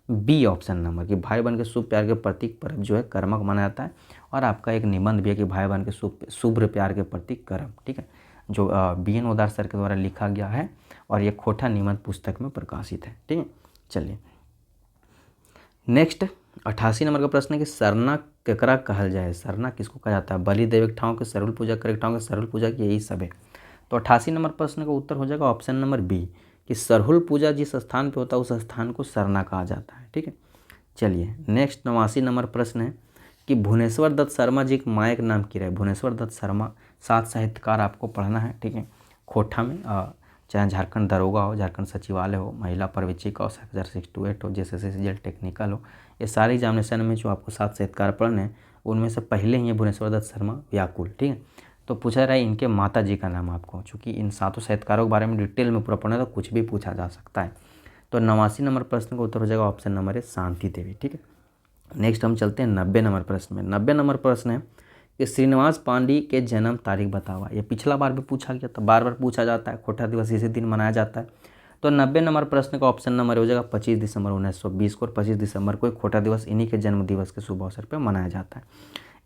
बी ऑप्शन नंबर, कि भाई बहन के शुभ प्यार के प्रतीक पर्व जो है कर्मक माना जाता है। और आपका एक निबंध भी है कि भाई बहन के शुभ प्यार के प्रतीक कर्म। ठीक है, जो BN ओदार सर के द्वारा लिखा गया है, और ये खोटा निबंध पुस्तक में प्रकाशित है। ठीक है, चलिए, नेक्स्ट 88 नंबर का प्रश्न है कि सरना केकरा कहल जाए। सरना किसको कहा जाता है, बलि देव एक ठाव के, सरहुल पूजा करे एक ठाव के, सरहुल पूजा की, यही सब है। तो 88 नंबर प्रश्न का उत्तर हो जाएगा ऑप्शन नंबर बी, कि सरहुल पूजा जिस स्थान पे होता है उस स्थान को सरना कहा जाता है। ठीक है, चलिए, नेक्स्ट 89 नंबर प्रश्न है कि भुवनेश्वर दत्त शर्मा जी के मायक नाम की रहे। भुवनेश्वर दत्त शर्मा 7 साहित्यकार आपको पढ़ना है। ठीक है, खोटा में चाहे झारखंड दरोगा हो, झारखंड सचिवालय हो, महिला पर्यवेक्षिका हो, 6068 हो, JSS CGL टेक्निकल हो, ये सारे एग्जामिनेशन में जो आपको 7 साहित्यकार पढ़ने हैं उनमें से पहले ही है भुवनेश्वर दत्त शर्मा व्याकुल। ठीक है, तो पूछा रहा है इनके माता जी का नाम आपको, चूँकि इन 7 साहित्यकारों के बारे में डिटेल में पूरा पढ़ना है तो कुछ भी पूछा जा सकता है। तो 89 नंबर प्रश्न का उत्तर हो जाएगा ऑप्शन नंबर है शांति देवी। ठीक है, नेक्स्ट हम चलते हैं 90 नंबर प्रश्न में। 90 नंबर प्रश्न है कि श्रीनिवास पांडी के जन्म तारीख बतावा। ये पिछला बार भी पूछा गया था, बार बार पूछा जाता है, खोटा दिवस इसी दिन मनाया जाता है। तो 90 नंबर प्रश्न का ऑप्शन नंबर हो जाएगा 25 दिसंबर 1920 को, और 25 दिसंबर को खोटा दिवस इन्हीं के जन्म दिवस के शुभ अवसर पर मनाया जाता है।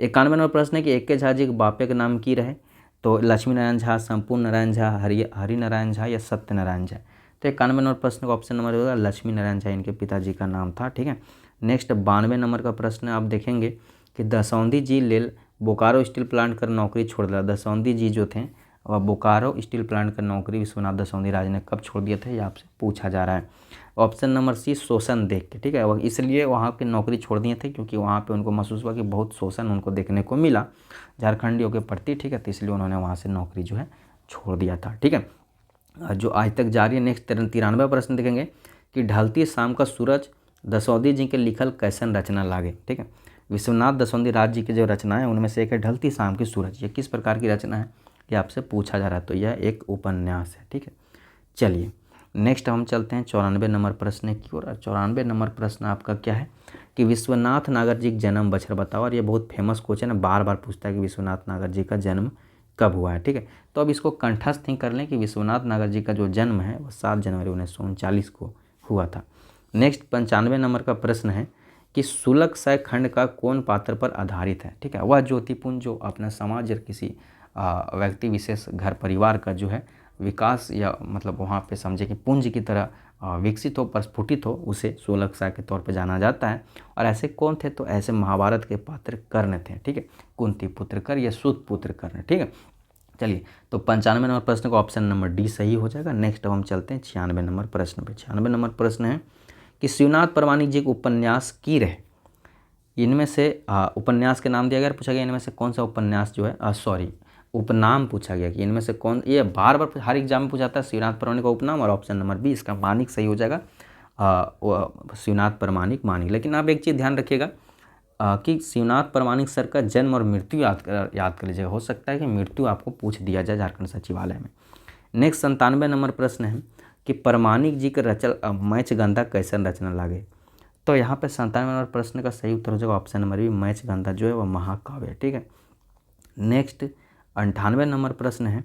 91 नंबर प्रश्न है कि एक के झा जी के बापे के नाम की रहे, तो लक्ष्मी नारायण झा, संपूर्ण नारायण झा, हरि नारायण झा या सत्यनारायण झा। तो 91 नंबर प्रश्न का ऑप्शन नंबर होगा लक्ष्मी नारायण झा इनके पिताजी का नाम था। ठीक है, नेक्स्ट 92 नंबर का प्रश्न आप देखेंगे कि दसौंधी जी लेल बोकारो स्टील प्लांट कर नौकरी छोड़ दिया। दसौंधी जी जो थे वह बोकारो स्टील प्लांट कर नौकरी विश्वनाथ दसौंधी राज ने कब छोड़ दिया था, ये आपसे पूछा जा रहा है। ऑप्शन नंबर सी शोषण देख के। ठीक है, वह इसलिए वहाँ की नौकरी छोड़ दिए थे क्योंकि वहाँ पे उनको महसूस हुआ कि बहुत शोषण उनको देखने को मिला झारखंडियों के प्रति। ठीक है, तो इसलिए उन्होंने वहाँ से नौकरी जो है छोड़ दिया था। ठीक है, जो आज तक जारी है। नेक्स्ट 93 प्रश्न देखेंगे कि ढलती शाम का सूरज दसौंधी जी के लिखल कैसन रचना लागे। ठीक है, विश्वनाथ दसौंधी राज जी की जो रचना है उनमें से एक है ढलती शाम की सूरज। ये किस प्रकार की रचना है ये आपसे पूछा जा रहा है, तो यह एक उपन्यास है। ठीक है, चलिए नेक्स्ट हम चलते हैं 94 नंबर प्रश्न की ओर। 94 नंबर प्रश्न आपका क्या है कि विश्वनाथ नागर जी का जन्म बछर बताओ। और ये बहुत फेमस क्वेश्चन है, बार बार पूछता है कि विश्वनाथ नागर जी का जन्म कब हुआ है। ठीक है, तो अब इसको कंठस्थ ही कर लें कि विश्वनाथ नागर जी का जो जन्म है वो 7 जनवरी 1939 को हुआ था। नेक्स्ट 95 नंबर का प्रश्न है कि सुलग सय खंड का कौन पात्र पर आधारित है। ठीक है, वह ज्योतिपुंज जो अपना समाज या किसी व्यक्ति विशेष घर परिवार का जो है विकास या मतलब वहाँ पे समझे कि पुंज की तरह विकसित हो, प्रस्फुटित हो, उसे सुलग सय के तौर पे जाना जाता है। और ऐसे कौन थे, तो ऐसे महाभारत के पात्र कर्ण थे। ठीक है, कुंती पुत्र कर्ण या सूत पुत्र कर्ण। ठीक है, चलिए तो 95 नंबर प्रश्न का ऑप्शन नंबर डी सही हो जाएगा। नेक्स्ट अब हम चलते हैं 96 नंबर प्रश्न पे। 96 नंबर प्रश्न है कि शिवनाथ परमाणिक जी के उपन्यास की रहे, इनमें से उपन्यास के नाम दिया गया, पूछा गया इनमें से कौन सा उपन्यास जो है उपनाम पूछा गया कि इनमें से कौन, ये बार बार हर एग्जाम में पूछा जाता है शिवनाथ परमाणिक का उपनाम, और ऑप्शन नंबर बी इसका मानिक सही हो जाएगा, शिवनाथ परमाणिक मानिक। लेकिन आप एक चीज़ ध्यान रखिएगा कि शिवनाथ परमाणिक सर का जन्म और मृत्यु याद कर लीजिएगा, हो सकता है कि मृत्यु आपको पूछ दिया जाए झारखंड सचिवालय में। नेक्स्ट 97 नंबर प्रश्न है कि परमाणिक जी के रचल मैच गंधा कैसन रचना लागे। तो यहाँ पे 97 नंबर प्रश्न का सही उत्तर हो जाएगा ऑप्शन नंबर बी, मैच गंधा जो है वह महाकाव्य है। ठीक है, नेक्स्ट 98 नंबर प्रश्न है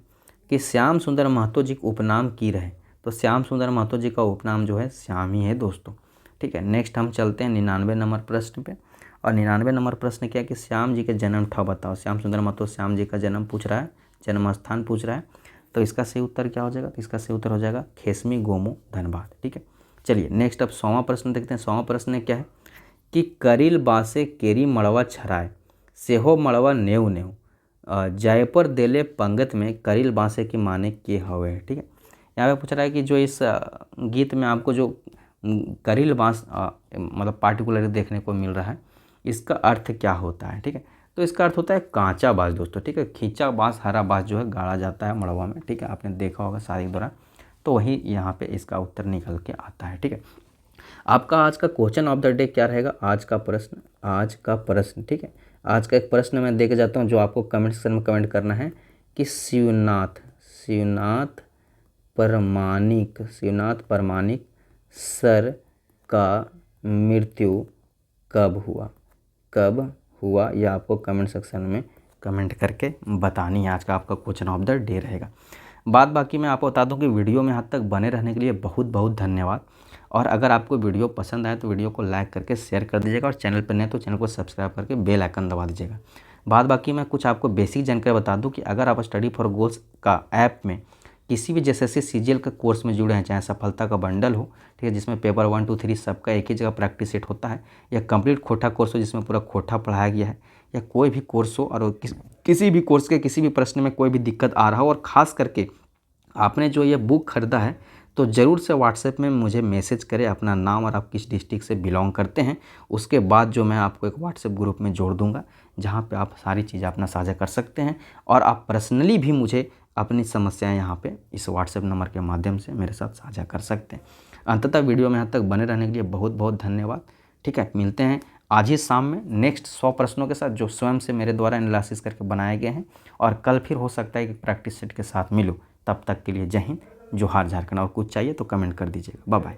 कि श्याम सुंदर महतो जी को उपनाम की रहे। तो श्याम सुंदर महतो जी का उपनाम जो है श्याम ही है दोस्तों। ठीक है, नेक्स्ट हम चलते हैं 99 नंबर प्रश्न पे। और 99 नंबर प्रश्न क्या है कि श्याम जी के जन्म ठाव बताओ। श्याम सुंदर महतो श्याम जी का जन्म पूछ रहा है, जन्म स्थान पूछ रहा है, तो इसका सही उत्तर क्या हो जाएगा, तो इसका सही उत्तर हो जाएगा खेसमी गोमो धनबाद। ठीक है, चलिए नेक्स्ट अब 100वां प्रश्न देखते हैं। 100वां प्रश्न क्या है कि करील बासे केरी मड़वा छराय सेहो मड़वा नेव नेव जयपुर देले पंगत में करील बासे की माने के हवे। ठीक है, यहाँ पे पूछ रहा है कि जो इस गीत में आपको जो करील बांस मतलब पार्टिकुलर देखने को मिल रहा है, इसका अर्थ क्या होता है। ठीक है, तो इसका अर्थ होता है कांचा बाँस दोस्तों। ठीक है, खींचा बाँस हरा बाँस जो है गाड़ा जाता है मड़वा में। ठीक है, आपने देखा होगा शादी के दौरान, तो वही यहाँ पे इसका उत्तर निकल के आता है। ठीक है, आपका आज का क्वेश्चन ऑफ द डे क्या रहेगा, आज का प्रश्न। ठीक है, आज का एक प्रश्न मैं देके जाता हूँ जो आपको कमेंट सेक्शन में कमेंट करना है कि शिवनाथ परमाणिक सर का मृत्यु कब हुआ, यह आपको कमेंट सेक्शन में कमेंट करके बतानी है। आज का आपका क्वेश्चन ऑफ द डे रहेगा। बात बाकी मैं आपको बता दूं कि वीडियो में यहाँ तक बने रहने के लिए बहुत बहुत धन्यवाद। और अगर आपको वीडियो पसंद आए तो वीडियो को लाइक करके शेयर कर दीजिएगा, और चैनल पर नए तो चैनल को सब्सक्राइब करके बेल आइकन दबा दीजिएगा। बात बाकी मैं कुछ आपको बेसिक जानकारी बता दूं कि अगर आप स्टडी फॉर गोल्स का ऐप में किसी भी JSS CGL के कोर्स में जुड़े हैं, चाहे सफलता का बंडल हो, ठीक है, जिसमें पेपर 1, 2, 3 सबका एक ही जगह प्रैक्टिस सेट होता है, या कंप्लीट खोटा कोर्स हो जिसमें पूरा खोटा पढ़ाया गया है, या कोई भी कोर्स हो और किसी भी कोर्स के किसी भी प्रश्न में कोई भी दिक्कत आ रहा हो, और ख़ास करके आपने जो ये बुक खरीदा है तो ज़रूर से व्हाट्सएप में मुझे मैसेज करें अपना नाम और आप किस डिस्ट्रिक्ट से बिलोंग करते हैं। उसके बाद जो मैं आपको एक व्हाट्सएप ग्रुप में जोड़ दूंगा जहां पे आप सारी चीज़ें अपना साझा कर सकते हैं, और आप पर्सनली भी मुझे अपनी समस्याएं यहाँ पे इस व्हाट्सएप नंबर के माध्यम से मेरे साथ साझा कर सकते हैं। अंततः वीडियो में यहाँ तक बने रहने के लिए बहुत बहुत धन्यवाद। ठीक है, मिलते हैं आज ही शाम में नेक्स्ट 100 प्रश्नों के साथ जो स्वयं से मेरे द्वारा एनालिसिस करके बनाए गए हैं, और कल फिर हो सकता है कि प्रैक्टिस सेट के साथ मिलूँ। तब तक के लिए जय हिंद, जोहार झारखंड। और कुछ चाहिए तो कमेंट कर दीजिएगा। Bye bye.